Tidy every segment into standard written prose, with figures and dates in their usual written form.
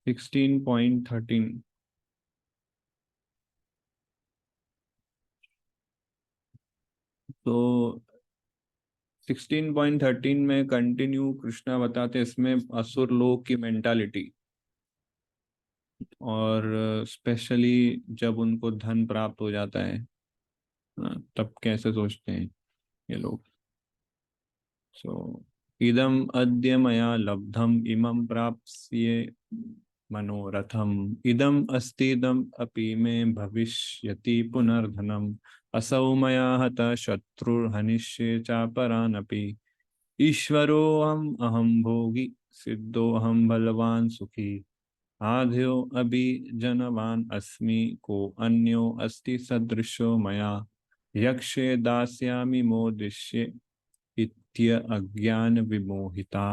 16.13। तो 16.13 में कंटिन्यू कृष्णा बताते हैं इसमें असुर लोग की मेंटालिटी, और स्पेशली जब उनको धन प्राप्त हो जाता है, तब कैसे सोचते हैं ये लोग। सो इदम अद्य मया लब्धम इमं प्राप्स्ये मनोरथम, इदम अस्तीदम अपि मे भविष्यति पुनर्धनम, असौ मया हतः शत्रुर्हनिष्ये चापरानपि, ईश्वरोऽहम् अहं भोगी सिद्धोऽहं बलवान सुखी, आध्यो अभि जनवान अस्मि को अन्यो अस्ति सदृशो मया, यक्षे दास्यामि मोदिष्ये इत्य अज्ञान विमोहिता।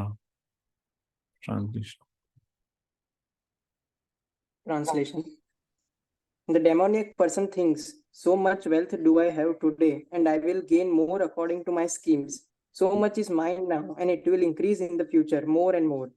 Translation. Translation. The demoniac person thinks, so much wealth do I have today, and I will gain more according to my schemes. So much is mine now, and it will increase in the future more and more.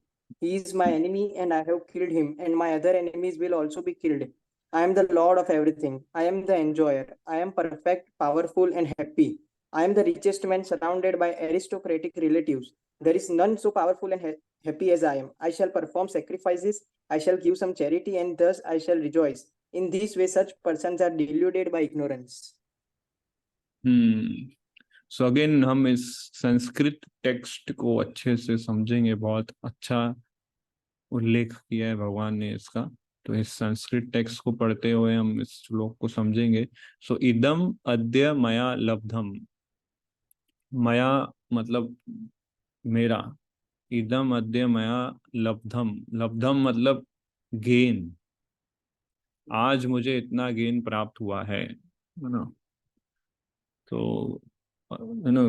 He is my enemy, and I have killed him, and my other enemies will also be killed. I am the Lord of everything. I am the enjoyer. I am perfect, powerful, and happy. I am the richest man surrounded by aristocratic relatives. There is none so powerful and happy as I am. I shall perform sacrifices. I shall give some charity, and thus I shall rejoice. In this way, such persons are deluded by ignorance. So again हम इस Sanskrit text को अच्छे से समझेंगे। बहुत अच्छा उल्लेख किया है भगवान ने इसका। तो इस संस्कृत टेक्स्ट को पढ़ते हुए हम इस श्लोक को समझेंगे। सो इदम अद्य मया लब्धम, मया मतलब मेरा, इदम अद्य मया लब्धम, लब्धम मतलब गेन, आज मुझे इतना गेन प्राप्त हुआ है ना। तो है ना,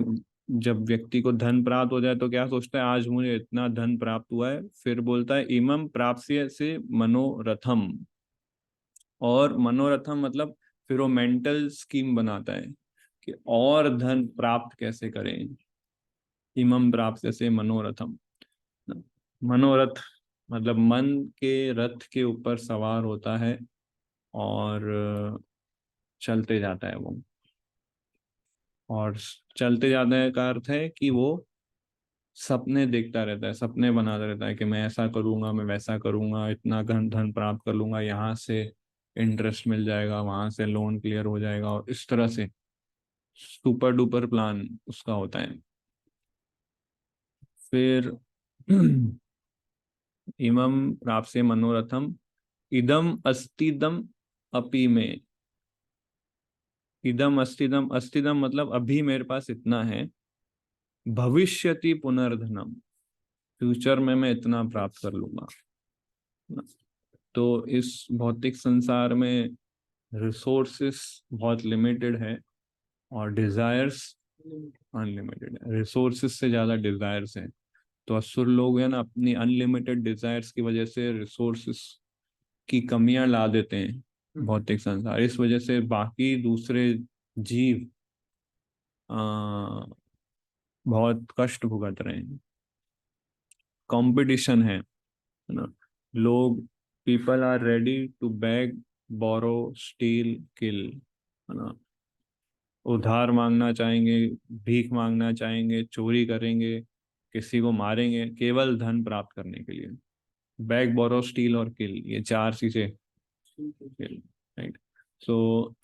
जब व्यक्ति को धन प्राप्त हो जाए तो क्या सोचता है, आज मुझे इतना धन प्राप्त हुआ है। फिर बोलता है इमं प्राप्स्य से मनोरथम, और मनोरथम मतलब फिर वो मेंटल स्कीम बनाता है कि और धन प्राप्त कैसे करें। इमं प्राप्स्य से मनोरथम, मनोरथ मतलब मन के रथ के ऊपर सवार होता है और चलते जाता है वो। और चलते जाने का अर्थ है कि वो सपने देखता रहता है, सपने बनाता रहता है कि मैं ऐसा करूंगा, मैं वैसा करूंगा, इतना धन धन प्राप्त कर लूंगा, यहाँ से इंटरेस्ट मिल जाएगा, वहां से लोन क्लियर हो जाएगा, और इस तरह से सुपर डुपर प्लान उसका होता है। फिर इमं प्राप्स्य मनोरथम इदम अस्तिदम अपि में, इदम अस्तिदम, अस्तिदम मतलब अभी मेरे पास इतना है, भविष्यति पुनर्धनम फ्यूचर में मैं इतना प्राप्त कर लूंगा। तो इस भौतिक संसार में रिसोर्सेस बहुत लिमिटेड है और डिजायर्स अनलिमिटेड है। रिसोर्सेस से ज्यादा डिजायर्स हैं। तो असुर लोग हैं ना, अपनी अनलिमिटेड डिजायर्स की वजह से रिसोर्सेस की कमियां ला देते हैं भौतिक संसार। इस वजह से बाकी दूसरे जीव बहुत कष्ट भुगत रहे हैं। कंपटीशन है ना, लोग, people are ready to beg, borrow, steal, kill, है ना, उधार मांगना चाहेंगे, भीख मांगना चाहेंगे, चोरी करेंगे, किसी को मारेंगे केवल धन प्राप्त करने के लिए। बैग, बोरो, स्टील और किल, ये चार चीजें, राइट। सो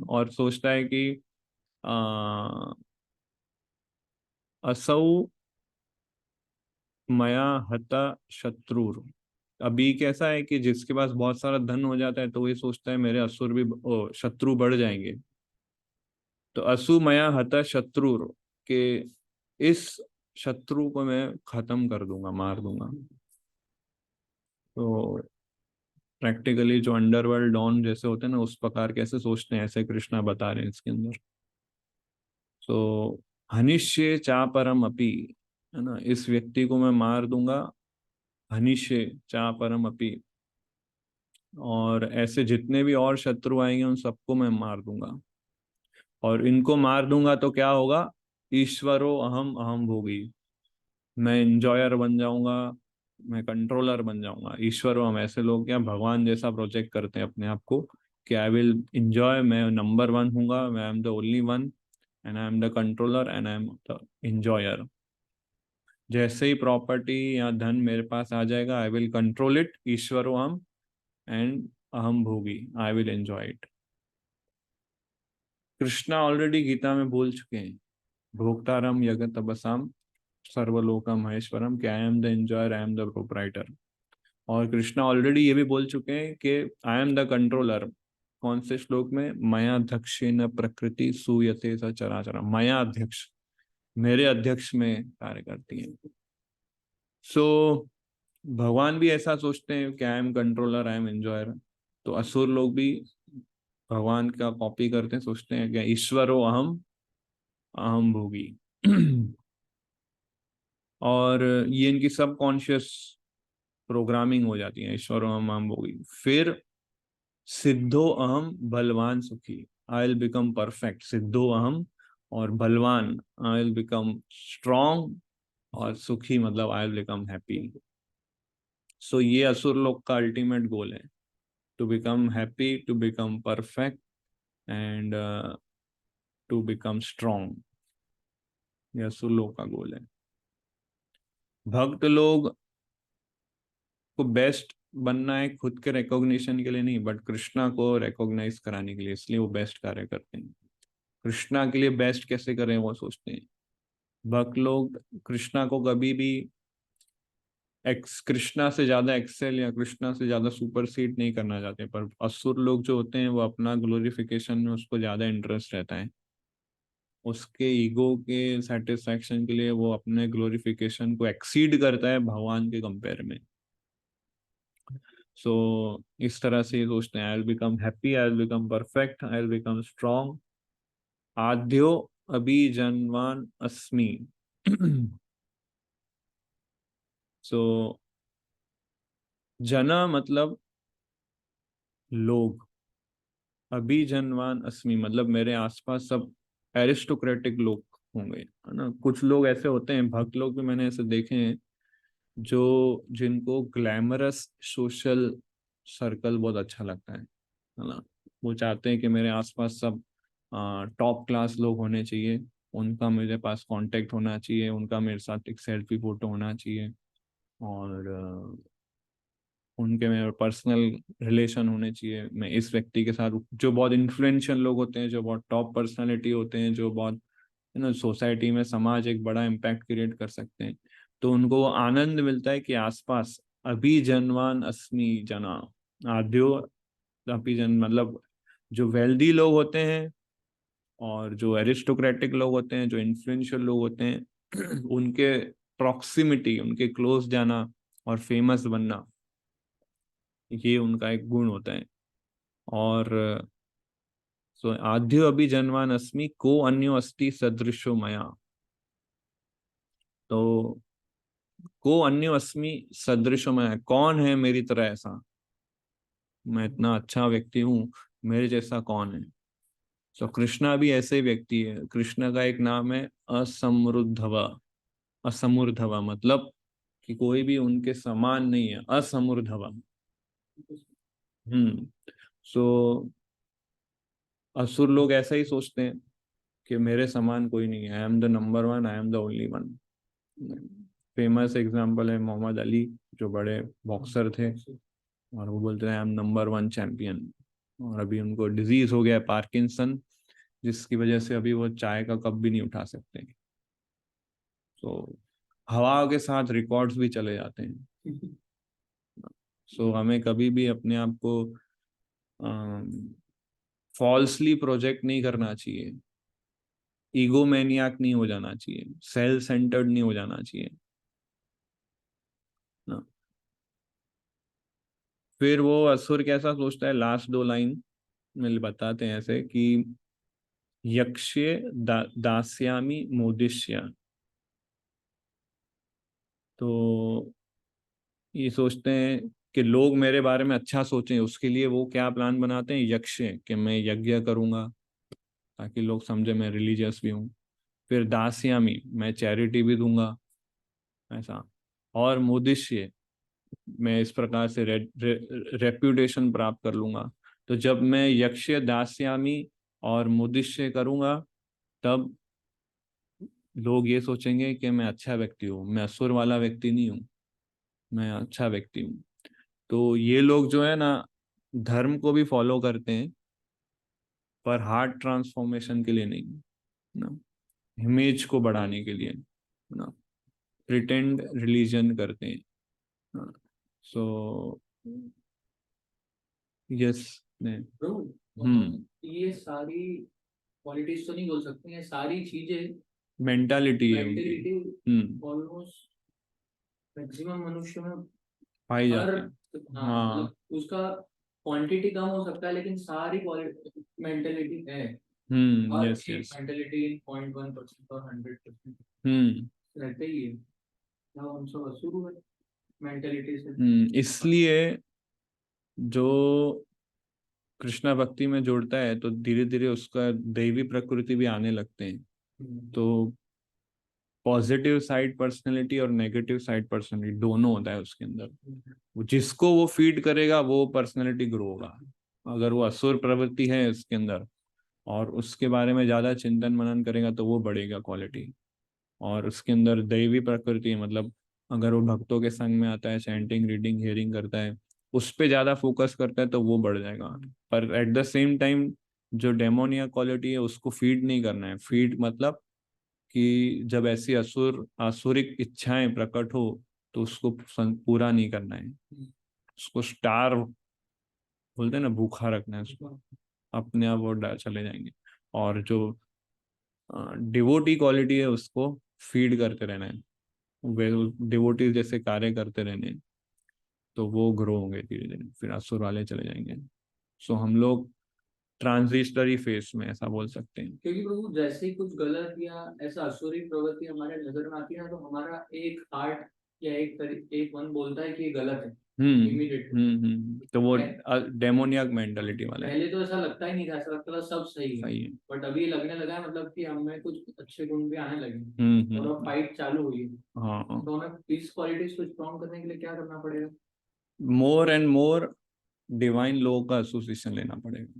और सोचता है कि असौ मया हता शत्रुर। अभी कैसा है कि जिसके पास बहुत सारा धन हो जाता है तो ये सोचता है मेरे असुर भी शत्रु बढ़ जाएंगे। तो असु मया हता शत्रुर के इस शत्रु को मैं खत्म कर दूंगा, मार दूंगा। तो प्रैक्टिकली जो अंडरवर्ल्ड डॉन जैसे होते हैं ना, उस प्रकार कैसे सोचते हैं, ऐसे कृष्णा बता रहे हैं इसके अंदर। तो हनिष्ये चा परम अपि, है ना, इस व्यक्ति को मैं मार दूंगा। हनिष्ये चा परम अपि, और ऐसे जितने भी और शत्रु आएंगे उन सबको मैं मार दूंगा। और इनको मार दूंगा तो क्या होगा, ईश्वरो अहम अहम भोगी, मैं इंजॉयर बन जाऊंगा, मैं कंट्रोलर बन जाऊंगा। ईश्वर हम ऐसे लोग क्या भगवान जैसा प्रोजेक्ट करते हैं अपने आप को कि आई विल इंजॉय, मैं नंबर वन हूंगा, मैं am the only one and I am the controller and I am the enjoyer. जैसे ही प्रॉपर्टी या धन मेरे पास आ जाएगा, आई विल कंट्रोल इट, ईश्वरो हम एंड अहम भोगी, I will enjoy it. Krishna already Gita में बोल चुके हैं, भोक्तारम यज्ञ तपसाम सर्वलोकम महेश्वरम, कि I am the enjoyer, I am the proprietor. और कृष्णा ऑलरेडी ये भी बोल चुके हैं कि आई एम द कंट्रोलर। कौन से श्लोक में? मया अध्यक्षेन प्रकृति सूयते सचराचर, मया अध्यक्ष, मेरे अध्यक्ष में कार्य करती है। सो भगवान भी ऐसा सोचते हैं कि I am controller, I am enjoyer. तो असुर लोग भी भगवान का कॉपी करते हैं, सोचते हैं कि ईश्वरो अहम अहम भोगी। और ये इनकी सब कॉन्शियस प्रोग्रामिंग हो जाती है, ईश्वरो अहम अहम भोगी। फिर सिद्धो अहम बलवान सुखी, आई विल बिकम परफेक्ट। सिद्धो अहम और बलवान, आई विल बिकम स्ट्रॉन्ग, और सुखी मतलब I will become happy. So ये असुर लोग का अल्टीमेट गोल है, to become happy, to become perfect and to become strong. ये असुर लोग का गोल है। भक्त लोग को बेस्ट बनना है खुद के रिकॉग्निशन के लिए नहीं, बट कृष्णा को रिकॉग्नाइज कराने के लिए, इसलिए वो बेस्ट कार्य करते हैं। कृष्णा के लिए बेस्ट कैसे करें वो सोचते हैं। भक्त लोग कृष्णा को कभी भी कृष्णा से ज्यादा एक्सेल या कृष्णा से ज्यादा सुपरसीड नहीं करना चाहते, पर असुर लोग जो होते हैं वो अपना ग्लोरिफिकेशन में उसको ज्यादा इंटरेस्ट रहता है। उसके ईगो के सेटिस्फैक्शन के लिए वो अपने ग्लोरिफिकेशन को एक्सीड करता है भगवान के कंपेयर में। सो इस तरह से ये सोचते हैं, I will become happy, I will become perfect, I will become strong, आद्यो अभिजन्वान अस्मि। सो जना मतलब लोग, अभिजनवान अस्मि मतलब मेरे आसपास सब एरिस्टोक्रेटिक लोग होंगे, है ना। कुछ लोग ऐसे होते हैं, भक्त लोग भी मैंने ऐसे देखे हैं, जो जिनको ग्लैमरस सोशल सर्कल बहुत अच्छा लगता है ना। वो चाहते हैं कि मेरे आसपास सब टॉप क्लास लोग होने चाहिए, उनका मेरे पास कांटेक्ट होना चाहिए, उनका मेरे साथ एक सेल्फी फोटो होना चाहिए, और उनके मेरे पर्सनल रिलेशन होने चाहिए। मैं इस व्यक्ति के साथ, जो बहुत इन्फ्लुएंशियल लोग होते हैं, जो बहुत टॉप पर्सनालिटी होते हैं, जो बहुत सोसाइटी में समाज एक बड़ा इम्पैक्ट क्रिएट कर सकते हैं, तो उनको आनंद मिलता है कि आसपास अभी जनवान अस्मि जना, आद्यो अभी जन मतलब जो वेल्दी लोग होते हैं और जो एरिस्टोक्रेटिक लोग होते हैं, जो इन्फ्लुएंशियल लोग होते हैं, उनके प्रॉक्सिमिटी, उनके क्लोज जाना और फेमस बनना, ये उनका एक गुण होता है। और सो आद्यो अभी जनवान अस्मि को अन्यो अस्ति सदृशो मया। तो को अन्यो अस्मि सदृशो मया, कौन है मेरी तरह ऐसा, मैं इतना अच्छा व्यक्ति हूँ, मेरे जैसा कौन है। सो कृष्णा भी ऐसे ही व्यक्ति है। कृष्णा का एक नाम है असमृद्धवा। असमूर्धवा मतलब कि कोई भी उनके समान नहीं है, असमूर्धवा। हम्म। सो असुर लोग ऐसा ही सोचते हैं कि मेरे समान कोई नहीं है, I am the number one, I am the only one. Famous example है मोहम्मद अली, जो बड़े बॉक्सर थे, और वो बोलते हैं I am number one champion. और अभी उनको डिजीज हो गया है पार्किंसन, जिसकी वजह से अभी वो चाय का कप भी नहीं उठा सकते। तो हवा के साथ रिकॉर्ड्स भी चले जाते हैं। सो हमें कभी भी अपने आप को फॉल्सली प्रोजेक्ट नहीं करना चाहिए, ईगो मैनियाक नहीं हो जाना चाहिए, सेल्फ सेंटर्ड नहीं हो जाना चाहिए ना। फिर वो असुर कैसा सोचता है, लास्ट दो लाइन में बताते हैं ऐसे कि यक्ष्ये दास्यामि मोदिष्य। तो ये सोचते हैं कि लोग मेरे बारे में अच्छा सोचें, उसके लिए वो क्या प्लान बनाते हैं, यक्ष्य, कि मैं यज्ञ करूंगा ताकि लोग समझे मैं रिलीजियस भी हूँ। फिर दास्यामी, मैं चैरिटी भी दूंगा ऐसा। और मोदिष्य, मैं इस प्रकार से रेप्यूटेशन प्राप्त कर लूंगा। तो जब मैं यक्ष दास्यामी और मुदिश्य करूंगा, तब लोग ये सोचेंगे कि मैं अच्छा व्यक्ति हूँ, मैं असुर वाला व्यक्ति नहीं हूँ, मैं अच्छा व्यक्ति हूँ। तो ये लोग जो है ना, धर्म को भी फॉलो करते हैं, पर हार्ट ट्रांसफॉर्मेशन के लिए नहीं, ना, इमेज को बढ़ाने के लिए, ना, प्रिटेंड रिलीजन करते हैं। So yes. प्रभु, ये सारी क्वालिटीज तो नहीं बोल सकते, ये सारी चीजें मेंटालिटी है उनकी। मेंटेलिटी ऑलमोस्ट मैक्सिमम मनुष्य में पाई हर जाती है। हाँ हाँ। मतलब उसका क्वांटिटी कम हो सकता है लेकिन सारी मेंटेलिटी है। हर यस एक यस। मेंटेलिटी 0.1% और 100% रहते ही है। now हम सब असुर हुए मेंटेलिटी से। इसलिए जो कृष्णा भक्ति में जुड़ता है तो धीरे धीरे उसका दैवी प्रकृति भी आने लगते हैं। तो पॉजिटिव साइड पर्सनैलिटी और नेगेटिव साइड पर्सनैलिटी दोनों होता है उसके अंदर। जिसको वो फीड करेगा वो पर्सनैलिटी ग्रो होगा। अगर वो असुर प्रवृत्ति है उसके अंदर और उसके बारे में ज्यादा चिंतन मनन करेगा तो वो बढ़ेगा क्वालिटी। और उसके अंदर दैवी प्रकृति है, मतलब अगर वो भक्तों के संग में आता है, चैंटिंग रीडिंग हियरिंग करता है, उस पे ज्यादा फोकस करता है तो वो बढ़ जाएगा। पर एट द सेम टाइम जो डेमोनिया क्वालिटी है उसको फीड नहीं करना है। फीड मतलब कि जब ऐसी आसुरिक इच्छाएं प्रकट हो तो उसको पूरा नहीं करना है, उसको स्टार बोलते हैं ना, भूखा रखना है उसको, अपने आप वो चले जाएंगे। और जो डिवोटी क्वालिटी है उसको फीड करते रहना है, वे डिवोटी जैसे कार्य करते रहने हैं, तो वो ग्रो होंगे धीरे धीरे, फिर असुर वाले चले जाएंगे। सो हम लोग ट्रांजिशनरी फेज में ऐसा बोल सकते हैं। क्योंकि प्रभु जैसे ही कुछ गलत या ऐसा असुरी प्रवृत्ति हमारे नजर में आती है ना तो हमारा एक हार्ट या एक मन बोलता है कि ये गलत है इमीडिएट। तो वो डेमोनियक मेंटालिटी वाला है। पहले तो ऐसा लगता ही नहीं था, ऐसा लगता था सब सही है। बट अभी लगने लगा है मतलब कि हमें कुछ अच्छे गुण भी आने लगे और अब फाइट चालू हुई है। हाँ। तो हमें इस क्वालिटीज को स्ट्रॉन्ग करने के लिए क्या करना पड़ेगा? मोर एंड मोर डिवाइन लोगों का एसोसिएशन लेना पड़ेगा।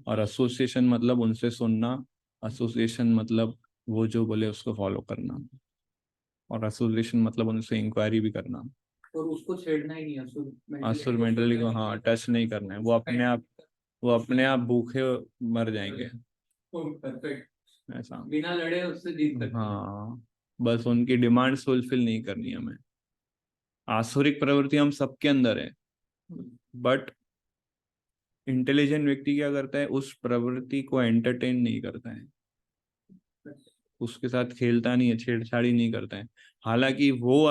और एसोसिएशन मतलब उनसे सुनना, एसोसिएशन मतलब वो जो बोले उसको फॉलो करना, और एसोसिएशन मतलब उनसे इंक्वायरी भी करना। और उसको छेड़ना ही नहीं, असुर मेंटली को हाँ टच नहीं करना है। वो अपने आप भूखे मर जाएंगे। परफेक्ट। ऐसा बिना लड़े उससे जीत सकते हैं। हाँ, बस उनकी डिमांड्स फुलफिल नहीं करनी हमें। आसुरिक प्रवृत्ति हम सबके अंदर है, बट इंटेलिजेंट व्यक्ति क्या करता है, उस प्रवृत्ति को एंटरटेन नहीं करता है, उसके साथ खेलता नहीं है, छेड़छाड़ी नहीं करता है। हालांकि वो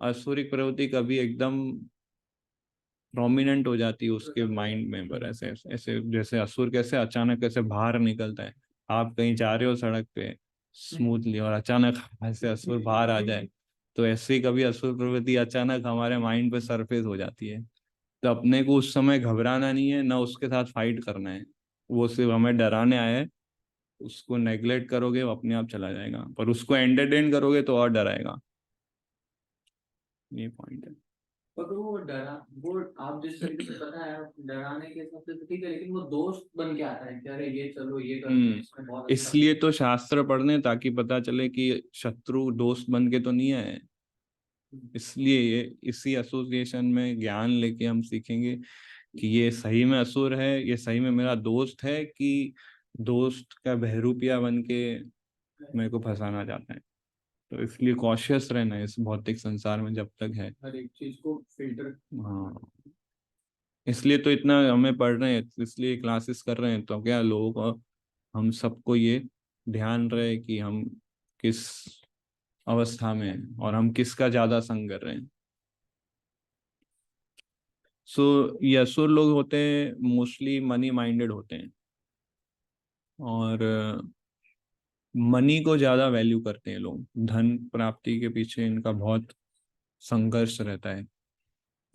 आसुरिक प्रवृत्ति कभी एकदम प्रोमिनेंट हो जाती है उसके माइंड में, पर ऐसे ऐसे जैसे असुर कैसे अचानक कैसे बाहर निकलता है। आप कहीं जा रहे हो सड़क पे स्मूथली और अचानक ऐसे असुर बाहर आ जाए, तो ऐसे ही कभी असुर प्रवृत्ति अचानक हमारे माइंड पे सरफेस हो जाती है। तो अपने को उस समय घबराना नहीं है, ना उसके साथ फाइट करना है। वो सिर्फ हमें डराने आया है। उसको नेग्लेक्ट करोगे वो अपने आप चला जाएगा, पर उसको एंटरटेन करोगे तो और डराएगा। ये पॉइंट है। पर वो आप जिस तरीके से पता है डराने के हिसाब से तो ठीक है, लेकिन वो दोस्त बन के आता है कि अरे ये चलो ये करते हैं, इसमें बहुत अच्छा इसलिए तो शास्त्र पढ़ने, ताकि पता चले कि शत्रु दोस्त बन के तो नहीं आए। इसलिए ये इसी एसोसिएशन में ज्ञान लेके हम सीखेंगे कि ये सही में असुर है, ये सही में मेरा दोस्त है, कि दोस्त का बहरूपिया बन के मेरे को फंसाना चाहता है। तो इसलिए कॉशियस रहना है इस भौतिक संसार में जब तक है। हर एक चीज को फिल्टर। हाँ, इसलिए तो इतना हमें पढ़ रहे हैं, इसलिए क्लासेस कर रहे हैं, तो क्या लोगों को, हम सबको ये ध्यान रहे कि हम किस अवस्था में हैं और हम किसका ज्यादा संग कर रहे हैं। सो ये असुर लोग होते हैं मोस्टली मनी माइंडेड होते हैं, और मनी को ज्यादा वैल्यू करते हैं लोग। धन प्राप्ति के पीछे इनका बहुत संघर्ष रहता है,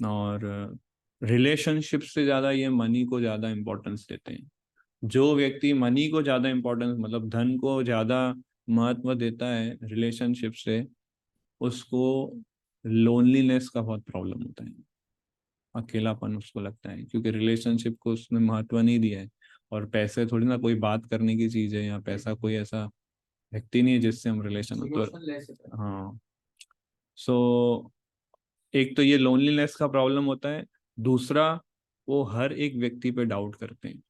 और रिलेशनशिप से ज्यादा ये मनी को ज्यादा इम्पोर्टेंस देते हैं। जो व्यक्ति मनी को ज्यादा इम्पोर्टेंस मतलब धन को ज्यादा महत्व देता है रिलेशनशिप से, उसको लोनलीनेस का बहुत प्रॉब्लम होता है, अकेलापन उसको लगता है, क्योंकि रिलेशनशिप को उसने महत्व नहीं दिया है। और पैसे थोड़ी ना कोई बात करने की चीज है, या पैसा कोई ऐसा व्यक्ति नहीं है जिससे हम रिलेशन हो तो। Emotionless है। हाँ, सो एक तो ये लोनलीनेस का प्रॉब्लम होता है। दूसरा, वो हर एक व्यक्ति पे डाउट करते हैं,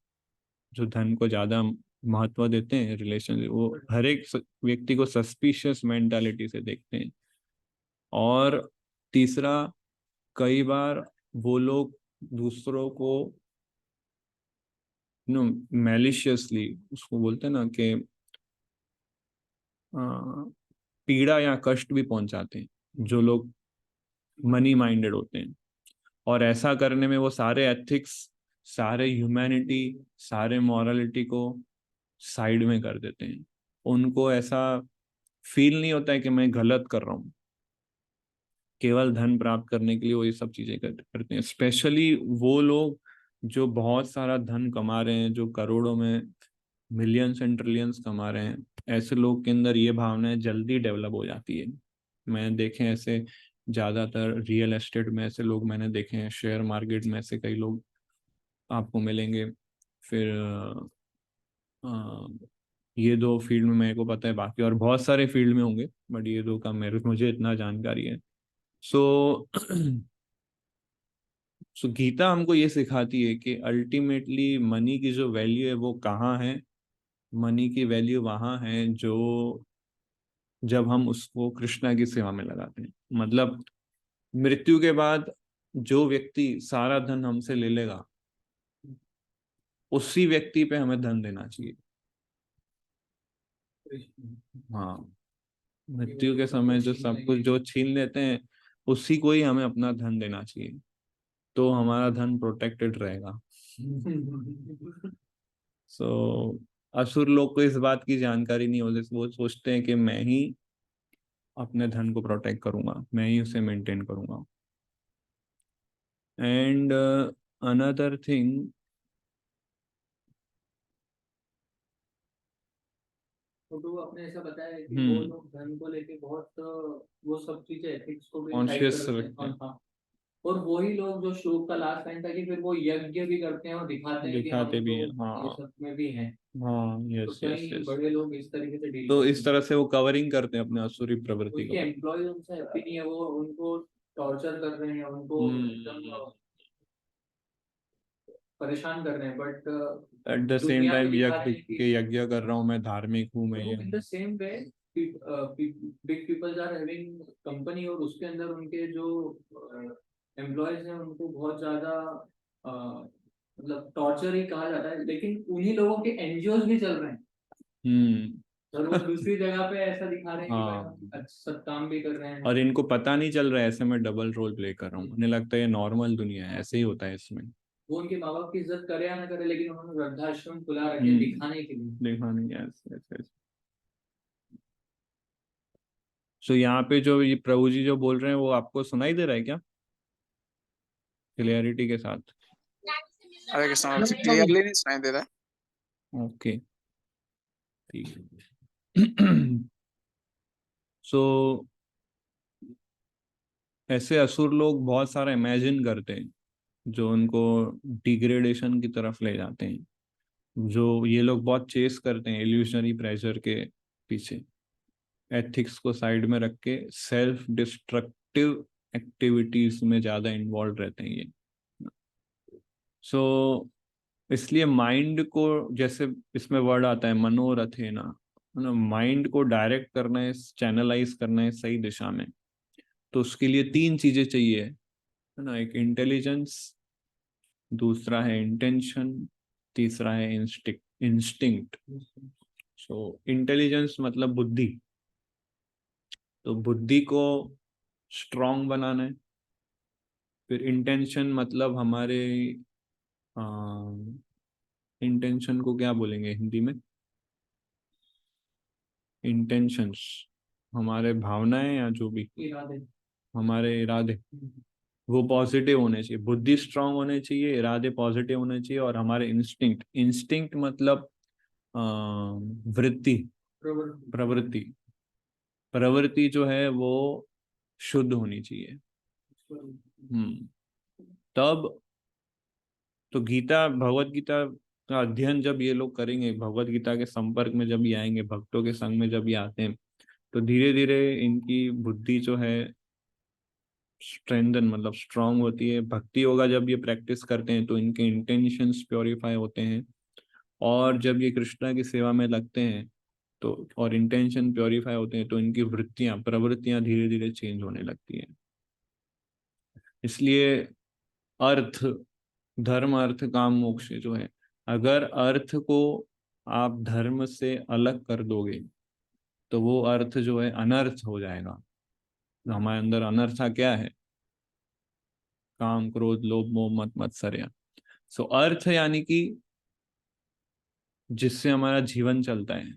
जो धन को ज्यादा महत्व देते हैं रिलेशन, वो हर एक व्यक्ति को सस्पिशियस मेंटालिटी से देखते हैं। और तीसरा, कई बार वो लोग दूसरों को नो मैलिशियसली, उसको बोलते हैं ना कि अ, पीड़ा या कष्ट भी पहुंचाते हैं जो लोग मनी माइंडेड होते हैं। और ऐसा करने में वो सारे एथिक्स, सारे ह्यूमैनिटी, सारे मॉरलिटी को साइड में कर देते हैं। उनको ऐसा फील नहीं होता है कि मैं गलत कर रहा हूँ, केवल धन प्राप्त करने के लिए वो ये सब चीजें करते हैं। स्पेशली वो लोग जो बहुत सारा धन कमा रहे हैं, जो करोड़ों में मिलियंस एंड ट्रिलियंस कमा रहे हैं, ऐसे लोग के अंदर ये भावनाएं जल्दी डेवलप हो जाती है। मैं देखे ऐसे ज्यादातर रियल एस्टेट में ऐसे लोग मैंने देखे हैं, शेयर मार्केट में ऐसे कई लोग आपको मिलेंगे। फिर ये दो फील्ड में मेरे को पता है, बाकी और बहुत सारे फील्ड में होंगे, बट ये दो का मुझे इतना जानकारी है। सो सो गीता हमको ये सिखाती है कि अल्टीमेटली मनी की जो वैल्यू है वो कहाँ है। मनी की वैल्यू वहाँ है जो जब हम उसको कृष्णा की सेवा में लगाते हैं। मतलब मृत्यु के बाद जो व्यक्ति सारा धन हमसे ले लेगा, उसी व्यक्ति पे हमें धन देना चाहिए। हाँ, मृत्यु के समय जो सब कुछ जो छीन लेते हैं, उसी को ही हमें अपना धन देना चाहिए, तो हमारा धन प्रोटेक्टेड रहेगा। सो असुर लोग को इस बात की जानकारी नहीं होती, वो सोचते हैं कि मैं ही अपने धन को प्रोटेक्ट करूंगा, मैं ही उसे मेंटेन करूंगा। एंड अनदर थिंग, तो आपने ऐसा बताया कि वो लोग धन को लेके बहुत वो सब चीजें एथिक्स को भी साइड कॉन्शियस कर रखते हैं। हाँ। और वही लोग जो श्लोक का लास्ट लाइन था कि फिर वो यज्ञ भी करते हैं और दिखाते हैं कि हम दिखाते भी तो हैं, ये हाँ। सब में भी हैं। हाँ, तो यस यस कई यस। बड़े लोग इस तरीके से डील तो करते इस हैं। तरह से वो कवरिंग करते हैं अपने आसुरी प्रवृत्ति उनके को। एम्प्लॉय उनसे हैप्पी नहीं है, वो उनको टॉर्चर कर रहे हैं, उनको एकदम परेशान कर रहे हैं, बट एट द सेम दुनिया को टाइम दिखा यज्ञ रहे हैं कि के यज्ञ कर रहा हूँ मैं, धार्मिक हूँ मैं, ये in the same way big peoples are having company और उसके अंदर उनके जो एम्प्लॉयज हैं उनको बहुत ज्यादा मतलब टॉर्चर ही कहा जाता है, लेकिन उन्हीं लोगों के एनजीओ भी चल रहे हैं और वो दूसरी जगह पे ऐसा दिखा रहे हैं कि भाई हाँ, हम अच्छा काम भी कर रहे हैं। और इनको पता नहीं चल रहा है ऐसे मैं डबल रोल प्ले कर रहा हूँ, उन्हें लगता है ये नॉर्मल दुनिया है, ऐसे ही होता है इसमें। वो उनके माँ बाप की इज्जत करे या ना करे, लेकिन उन्होंने वृद्धाश्रम खुला रखे हम्म दिखाने के लिए। देखा नहीं, यस यस यस। सो यहाँ पे जो ये प्रभु जी जो बोल रहे हैं वो आपको सुनाई दे रहा है क्या, क्लियरिटी के साथ? हरे कृष्ण, क्लियरली नहीं सुनाई दे रहा है। ओके, ठीक है। सो ऐसे असुर लोग बहुत सारा इमेजिन करते हैं जो उनको डिग्रेडेशन की तरफ ले जाते हैं। जो ये लोग बहुत चेस करते हैं इल्यूशनरी प्रेशर के पीछे, एथिक्स को साइड में रख के सेल्फ डिस्ट्रक्टिव एक्टिविटीज में ज्यादा इन्वॉल्व रहते हैं ये। सो इसलिए माइंड को, जैसे इसमें वर्ड आता है मनोरथेना, है ना, माइंड को डायरेक्ट करना है, चैनलाइज करना है सही दिशा में। तो उसके लिए तीन चीजें चाहिए, है ना, एक इंटेलिजेंस, दूसरा है इंटेंशन, तीसरा है इंस्टिंक्ट। सो इंटेलिजेंस मतलब बुद्धि, तो बुद्धि को स्ट्रांग बनाना है। फिर इंटेंशन मतलब हमारे इंटेंशन को क्या बोलेंगे हिंदी में, इंटेंशंस, हमारे भावनाएं या जो भी इरादे। हमारे इरादे, वो पॉजिटिव होने चाहिए। बुद्धि स्ट्रांग होने चाहिए, इरादे पॉजिटिव होने चाहिए, और हमारे इंस्टिंक्ट, इंस्टिंक्ट मतलब अ, वृत्ति, प्रवृत्ति, प्रवृत्ति जो है वो शुद्ध होनी चाहिए। तब तो गीता, भगवत गीता का अध्ययन जब ये लोग करेंगे, भगवत गीता के संपर्क में जब ये आएंगे, भक्तों के संग में जब ये आते हैं, तो धीरे धीरे इनकी बुद्धि जो है स्ट्रेंथन मतलब स्ट्रांग होती है। भक्ति योगा जब ये प्रैक्टिस करते हैं तो इनके इंटेंशंस प्योरीफाई होते हैं, और जब ये कृष्णा की सेवा में लगते हैं तो और इंटेंशन प्योरीफाई होते हैं तो इनकी वृत्तियां प्रवृत्तियां धीरे धीरे चेंज होने लगती हैं। इसलिए अर्थ, धर्म अर्थ काम मोक्ष जो है, अगर अर्थ को आप धर्म से अलग कर दोगे तो वो अर्थ जो है अनर्थ हो जाएगा। हमारे अंदर अनर्था क्या है? काम, क्रोध, लोभ, मोह, मत मत्सर्य। सो अर्थ यानी कि जिससे हमारा जीवन चलता है,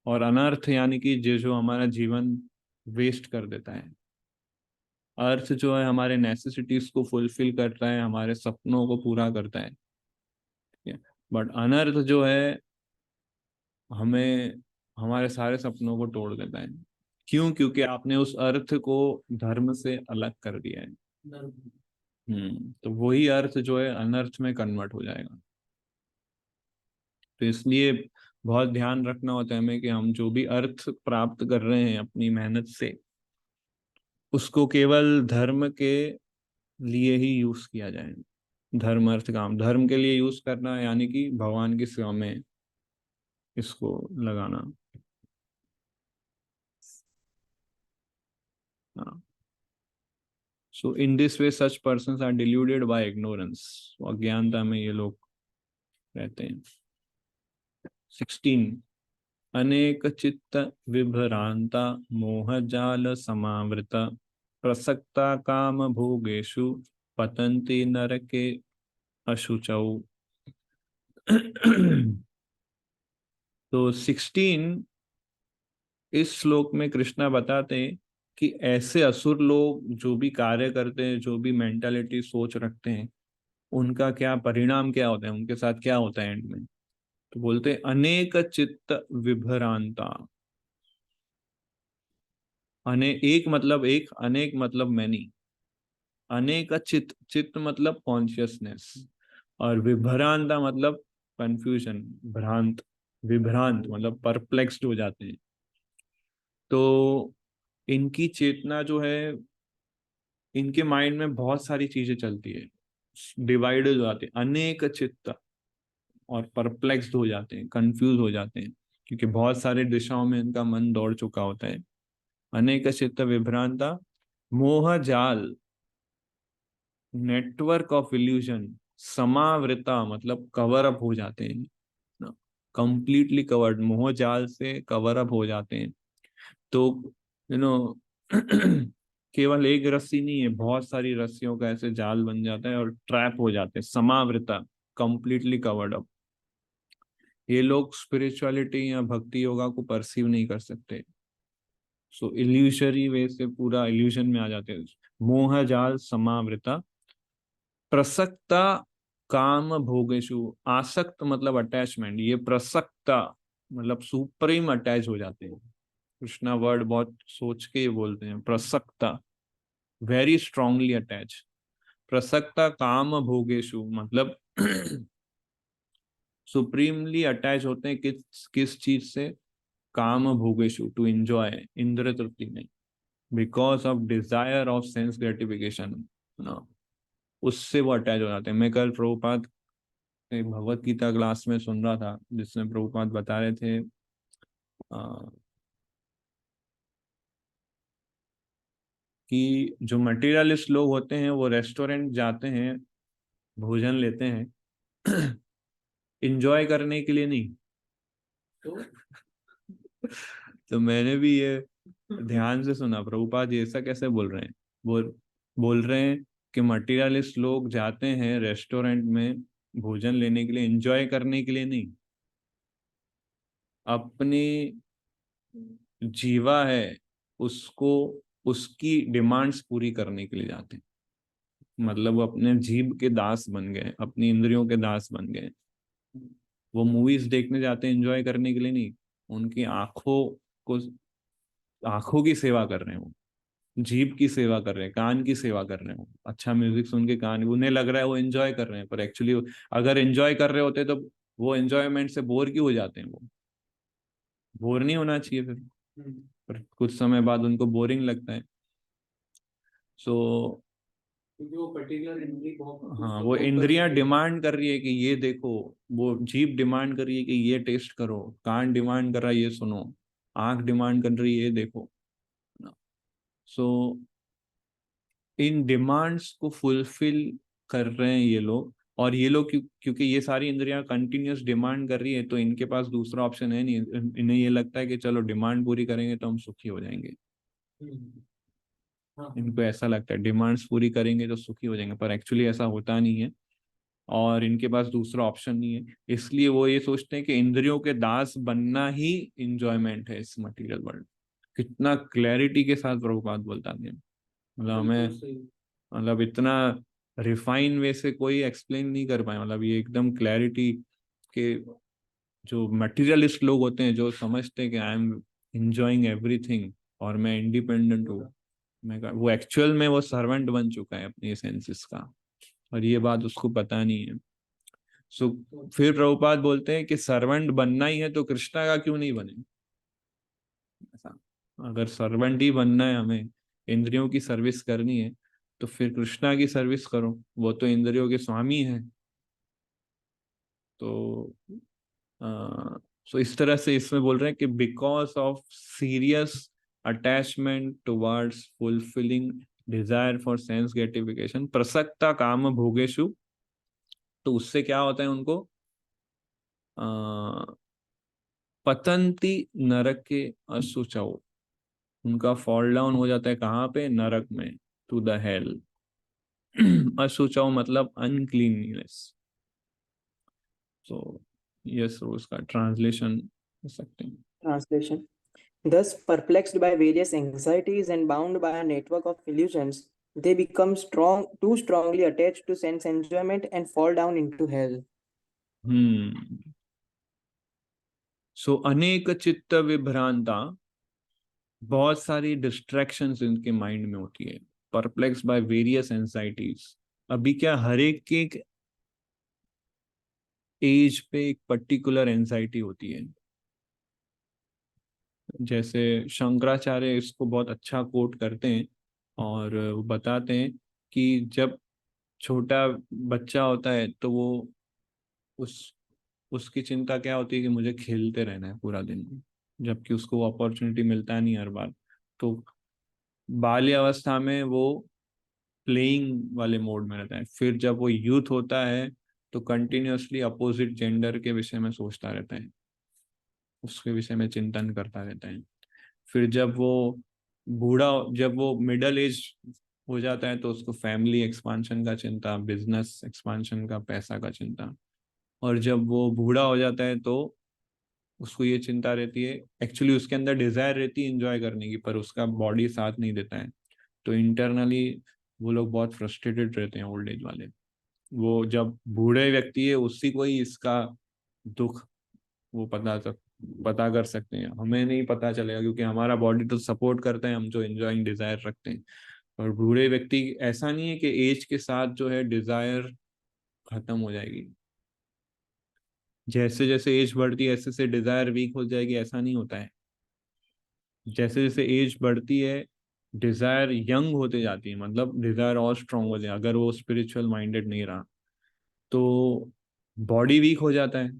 और अनर्थ यानी कि जो हमारा जीवन वेस्ट कर देता है। अर्थ जो है हमारे नेसेसिटीज को फुलफिल करता है, हमारे सपनों को पूरा करता है, बट अनर्थ जो है हमें हमारे सारे सपनों को तोड़ देता है। क्यों? क्योंकि आपने उस अर्थ को धर्म से अलग कर दिया है। तो वही अर्थ जो है अनर्थ में कन्वर्ट हो जाएगा। तो इसलिए बहुत ध्यान रखना होता है हमें कि हम जो भी अर्थ प्राप्त कर रहे हैं अपनी मेहनत से, उसको केवल धर्म के लिए ही यूज किया जाए। धर्म अर्थ काम, धर्म के लिए यूज करना यानी कि भगवान की सेवा में इसको लगाना। हाँ। So in this way such persons are deluded by ignorance. अज्ञानता में ये लोग रहते हैं। 16 अनेक चित्त विभ्रांता मोह जाल समावृता प्रसक्ता काम भोगेषु पतन्ति नरके अशुचौ। तो 16 इस श्लोक में कृष्णा बताते हैं कि ऐसे असुर लोग जो भी कार्य करते हैं, जो भी मेंटालिटी सोच रखते हैं, उनका क्या परिणाम क्या होता है, उनके साथ क्या होता है एंड में। तो बोलते हैं अनेक चित्त विभ्रांता। एक मतलब एक, अनेक मतलब मैनी। अनेक चित्त, चित्त मतलब कॉन्शियसनेस, और विभ्रांता मतलब कंफ्यूजन, भ्रांत। विभ्रांत मतलब परप्लेक्स्ड हो जाते हैं। तो इनकी चेतना जो है, इनके माइंड में बहुत सारी चीजें चलती है, डिवाइड हो जाते हैं, अनेक चित्त, और परप्लेक्स्ड हो जाते हैं, कंफ्यूज हो जाते हैं, क्योंकि बहुत सारे दिशाओं में इनका मन दौड़ चुका होता है। अनेक चित्त विभ्रांता मोह जाल, नेटवर्क ऑफ इल्यूजन, समावृता मतलब कवर अप हो जाते हैं, कंप्लीटली कवर्ड, मोह जाल से कवर अप हो जाते हैं। तो यू नो केवल एक रस्सी नहीं है, बहुत सारी रस्सियों का ऐसे जाल बन जाता है और ट्रैप हो जाते हैं। समावृता, कंप्लीटली कवर्ड अप। ये लोग स्पिरिचुअलिटी या भक्ति योगा को परसीव नहीं कर सकते। सो इल्यूशरी वे से पूरा इल्यूशन में आ जाते हैं। मोह जाल समावृता प्रसक्ता काम भोगेशु। आसक्त मतलब अटैचमेंट, ये प्रसक्ता मतलब सुप्रीम अटैच हो जाते हैं। कृष्णा वर्ड बहुत सोच के ये बोलते हैं, प्रसक्ता, वेरी स्ट्रांगली अटैच। प्रसक्ता काम भोगेशु मतलब सुप्रीमली अटैच होते हैं किस किस चीज से? काम भोगेशु, टू एंजॉय, इंद्र तृप्ति में, because of desire of sense gratification ना, उससे वो अटैच हो जाते हैं। मैं कल प्रभुपाद एक भगवत गीता क्लास में सुन रहा था, जिसमें प्रभुपाद बता रहे थे कि जो मटेरियलिस्ट लोग होते हैं वो रेस्टोरेंट जाते हैं, भोजन लेते हैं इंजॉय करने के लिए नहीं। तो मैंने भी ये ध्यान से सुना, प्रभुपाद जी ऐसा कैसे बोल रहे हैं? बोल रहे हैं कि मटेरियलिस्ट लोग जाते हैं रेस्टोरेंट में भोजन लेने के लिए, एंजॉय करने के लिए नहीं, अपनी जीवा है उसको, उसकी डिमांड्स पूरी करने के लिए जाते हैं। मतलब वो अपने जीव के दास बन गए, अपनी इंद्रियों के दास बन गए। वो मूवीज देखने जाते हैं एंजॉय करने के लिए नहीं, उनकी आंखों को, आंखों की सेवा कर रहे हैं वो। जीभ की सेवा कर रहे हैं, कान की सेवा कर रहे हैं, वो अच्छा म्यूजिक सुन के कान, उन्हें लग रहा है वो एंजॉय कर रहे हैं, पर एक्चुअली अगर एंजॉय कर रहे होते तो वो एंजॉयमेंट से बोर क्यों हो जाते हैं? वो बोर नहीं होना चाहिए फिर, पर कुछ समय बाद उनको बोरिंग लगता है। सो क्योंकि वो पर्टिकुलर इंद्री बहुत हाँ, उसको वो focus इंद्रियां करके- डिमांड कर रही है कि ये देखो, वो जीभ डिमांड कर रही है कि ये टेस्ट करो, कान डिमांड कर रहा है ये सुनो, आंख डिमांड कर रही है ये देखो। सो इन डिमांड्स को फुलफिल कर रहे हैं ये लोग, और ये लोग क्योंकि ये सारी इंद्रियां कंटिन्यूअस डिमांड कर रही है, तो इनके पास दूसरा ऑप्शन है नहीं। इन्हें ये लगता है कि चलो डिमांड पूरी करेंगे तो हम सुखी हो जाएंगे। हम्म, हाँ इनको ऐसा लगता है डिमांड्स पूरी करेंगे तो सुखी हो जाएंगे, पर एक्चुअली ऐसा होता नहीं है, और इनके पास दूसरा ऑप्शन नहीं है। इसलिए वो ये सोचते हैं कि इंद्रियों के दास बनना ही इंजॉयमेंट है इस मटेरियल वर्ल्ड। कितना क्लैरिटी के साथ प्रभुपाद बोलता है, मतलब हमें, बिल्कुल सही। मतलब इतना रिफाइन वे से कोई एक्सप्लेन नहीं कर पाए, मतलब ये एकदम क्लैरिटी के, जो मटेरियलिस्ट लोग होते हैं जो समझते हैं कि आई एम एंजॉइंग एवरीथिंग और मैं इंडिपेंडेंट हूँ, वो एक्चुअल में वो सर्वेंट बन चुका है अपनी सेंसेस का, और ये बात उसको पता नहीं है। सो फिर प्रभुपाद बोलते हैं कि सर्वेंट बनना ही है तो कृष्णा का क्यों नहीं बने? ऐसा, अगर सर्वेंट ही बनना है हमें, इंद्रियों की सर्विस करनी है, तो फिर कृष्णा की सर्विस करो, वो तो इंद्रियों के स्वामी है। तो सो इस तरह से इसमें बोल रहे हैं कि because of serious attachment towards fulfilling desire for sense gratification प्रसक्ता काम भोगेशु, तो उससे क्या होता है उनको, पतंती नरक के अशुचौ, उनका फॉल डाउन हो जाता है कहाँ पे? नरक में, टू द हेल। अशुचौ मतलब अनक्लीननेस। तो यस, उसका ट्रांसलेशन कर सकते हैं। Translation. Thus, perplexed by various anxieties and bound by a network of illusions, they become too strongly attached to sense enjoyment and fall down into hell. सो अनेक चित्त विभ्रांता, बहुत सारी डिस्ट्रैक्शंस इनके माइंड में होती है। परप्लेक्स बाय वेरियस एंजाइटीज, अभी क्या हर एक के एज पे एक पर्टिकुलर एंजाइटी होती है। जैसे शंकराचार्य इसको बहुत अच्छा कोट करते हैं, और वो बताते हैं कि जब छोटा बच्चा होता है तो वो उस उसकी चिंता क्या होती है कि मुझे खेलते रहना है पूरा दिन, जबकि उसको अपॉर्चुनिटी मिलता नहीं हर बार। तो बाल्य अवस्था में वो प्लेइंग वाले मोड में रहता है, फिर जब वो यूथ होता है तो कंटिन्यूअसली अपोजिट जेंडर के विषय में सोचता रहता है, उसके विषय में चिंतन करता रहता है। फिर जब वो मिडल एज हो जाता है तो उसको फैमिली एक्सपांशन का चिंता, बिजनेस एक्सपांशन का, पैसा का चिंता। और जब वो बूढ़ा हो जाता है तो उसको ये चिंता रहती है, एक्चुअली उसके अंदर डिजायर रहती है एंजॉय करने की, पर उसका बॉडी साथ नहीं देता है। तो इंटरनली वो लोग बहुत फ्रस्ट्रेटेड रहते हैं, ओल्ड एज वाले। वो जब बूढ़े व्यक्ति है उसी को ही इसका दुख वो पता कर सकते हैं, हमें नहीं पता चलेगा क्योंकि हमारा बॉडी तो सपोर्ट करता है, हम जो एंजॉइंग डिजायर रखते हैं। और बूढ़े व्यक्ति ऐसा नहीं है कि एज के साथ जो है डिजायर खत्म हो जाएगी, जैसे जैसे एज बढ़ती है ऐसे से डिजायर वीक हो जाएगी, ऐसा नहीं होता है। जैसे जैसे एज बढ़ती है डिजायर यंग होते जाती है, मतलब डिजायर और स्ट्रांग हो जाए, अगर वो स्पिरिचुअल माइंडेड नहीं रहा तो बॉडी वीक हो जाता है,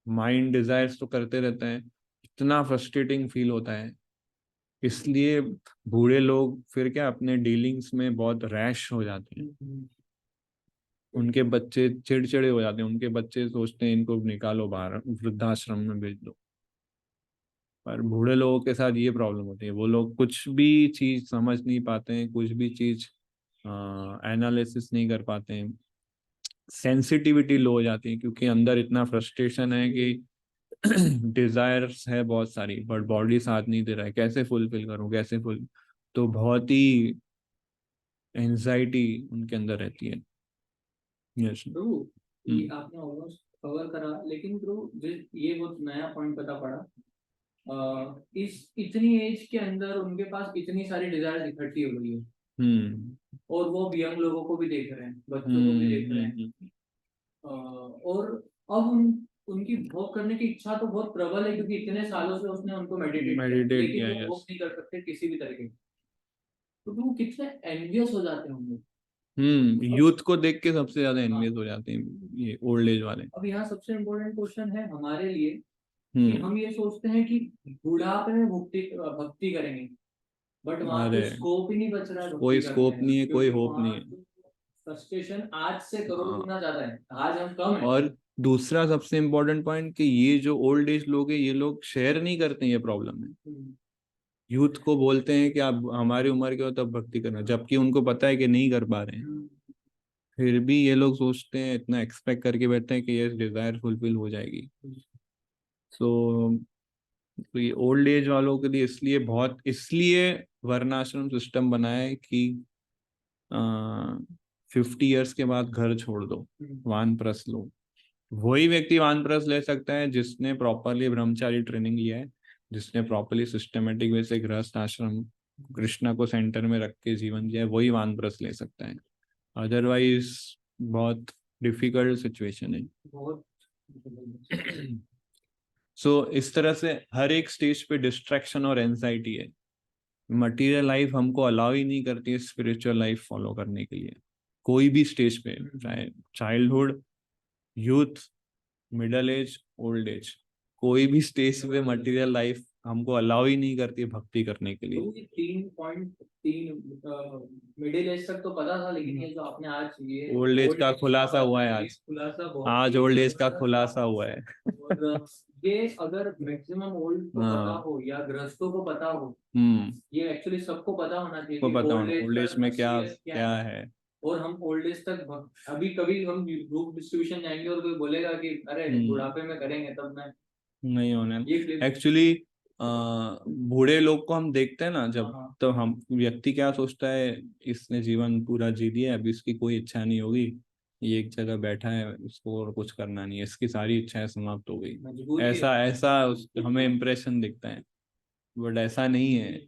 माइंड डिजायर्स तो करते रहता है, इतना फ्रस्ट्रेटिंग फील होता है। इसलिए बूढ़े लोग फिर क्या अपने डीलिंग्स में बहुत रैश हो जाते हैं, उनके बच्चे चिड़चिड़े हो जाते हैं, उनके बच्चे सोचते हैं इनको निकालो बाहर, वृद्धाश्रम में भेज दो। पर बूढ़े लोगों के साथ ये प्रॉब्लम होती है, वो लोग कुछ भी चीज समझ नहीं पाते हैं, कुछ भी चीज एनालिसिस नहीं कर पाते हैं, सेंसिटिविटी लो हो जाती है, क्योंकि अंदर इतना फ्रस्ट्रेशन है कि डिजायर्स है बहुत सारी, बट बॉडी साथ नहीं दे रहा है, कैसे फुलफिल करूं, कैसे फुल, तो बहुत ही एंजाइटी उनके अंदर रहती है। यस। ब्रो, ये आपने ऑलमोस्ट कवर करा, लेकिन ब्रो ये बहुत नया पॉइंट पता पड़ा इस इतनी एज के अंदर उनके पास इतनी सारी डिजायर इकट्ठी हो गई है, और वो यंग लोगों को भी देख रहे हैं, बच्चों को भी देख रहे हैं। और अब उनकी भोग करने की इच्छा तो बहुत प्रबल है, क्योंकि इतने सालों से उसने उनको मेडिटेट किया, मेडिटेट लेकिन किया, वो भोग यस। नहीं कर सकते किसी भी तरीके से। तो वो कितने एनवियस हो जाते होंगे। यूथ को देख के सबसे ज्यादा एनवियस हो जाते हैं ये ओल्ड एज वाले। अब यहाँ सबसे इम्पोर्टेंट क्वेश्चन है हमारे लिए कि हम्म हम ये सोचते हैं कि बुढ़ापे में भक्ति करेंगे, बट वहां तो अरे स्कोप ही नहीं बच रहा है कोई भक्ति करने स्कोप का, नहीं है, कोई क्योंकि होप नहीं वहां है। फ्रस्ट्रेशन आज से करोड़ हाँ, गुना ज्यादा है, आज हम कम है। और दूसरा सबसे इम्पोर्टेंट पॉइंट कि ये जो ओल्ड एज लोग हैं ये लोग शेयर नहीं करते हैं ये प्रॉब्लम है। यूथ को बोलते हैं कि आप हमारी उम्र के हो तब भक्ति करना, जबकि उनको पता है कि नहीं कर पा रहे हैं। फिर भी ये लोग सोचते हैं, इतना एक्सपेक्ट करके बैठते हैं कि ये डिजायर फुलफिल हो जाएगी। तो ये ओल्ड एज वालों के लिए इसलिए वर्णाश्रम सिस्टम बना है कि 50 ईयर्स के बाद घर छोड़ दो, वानप्रस्थ लो। वही व्यक्ति वानप्रस्थ ले सकता है जिसने प्रॉपरली ब्रह्मचारी ट्रेनिंग लिया है, जिसने प्रॉपरली सिस्टमेटिक वे से गृहस्थ आश्रम कृष्णा को सेंटर में रख के जीवन जिया है, वही वानप्रस्थ ले सकता है। अदरवाइज बहुत डिफिकल्ट सिचुएशन है। बहुत इस तरह से हर एक स्टेज पे डिस्ट्रैक्शन और एंजाइटी है। मटेरियल लाइफ हमको अलाउ ही नहीं करती है स्पिरिचुअल लाइफ फॉलो करने के लिए, कोई भी स्टेज पे, चाहे childhood, youth, middle age, old age, कोई भी स्टेज पे मटेरियल लाइफ हमको अलाउ ही नहीं करती है भक्ति करने के लिए। तो ये 3.3 मिडिल एज तक तो पता था, लेकिन ये जो आपने आज ये ओल्ड एज का खुलासा हुआ है आज। खुलासा बहुत आज ही ओल्ड एज का जबरदस्त खुलासा हुआ है। और ये अगर मैक्सिमम ओल्ड को पता हाँ। हो या गृहस्थों को पता हो, ये एक्चुअली सबको पता होना चाहिए को कि पता ओल्ड होना एज ओल्ड का एज में क्या असलियत क्या है। और हम ओल्ड एज तक अभी कभी हम ग्रुप डिस्ट्रीब्यूशन जाएंगे और कोई बोलेगा कि अरे बुढ़ापे में करेंगे, तब मैं नहीं होने ये एक्चुअली बूढ़े लोग को हम देखते हैं ना जब, हाँ। तो हम व्यक्ति क्या सोचता है, इसने जीवन पूरा जी लिया, अभी इसकी कोई इच्छा नहीं होगी, ये एक जगह बैठा है, इसको और कुछ करना नहीं है, इसकी सारी इच्छाएं समाप्त हो गई। मजबूरी है। ऐसा ऐसा हमें इम्प्रेशन दिखता है, बट ऐसा नहीं है।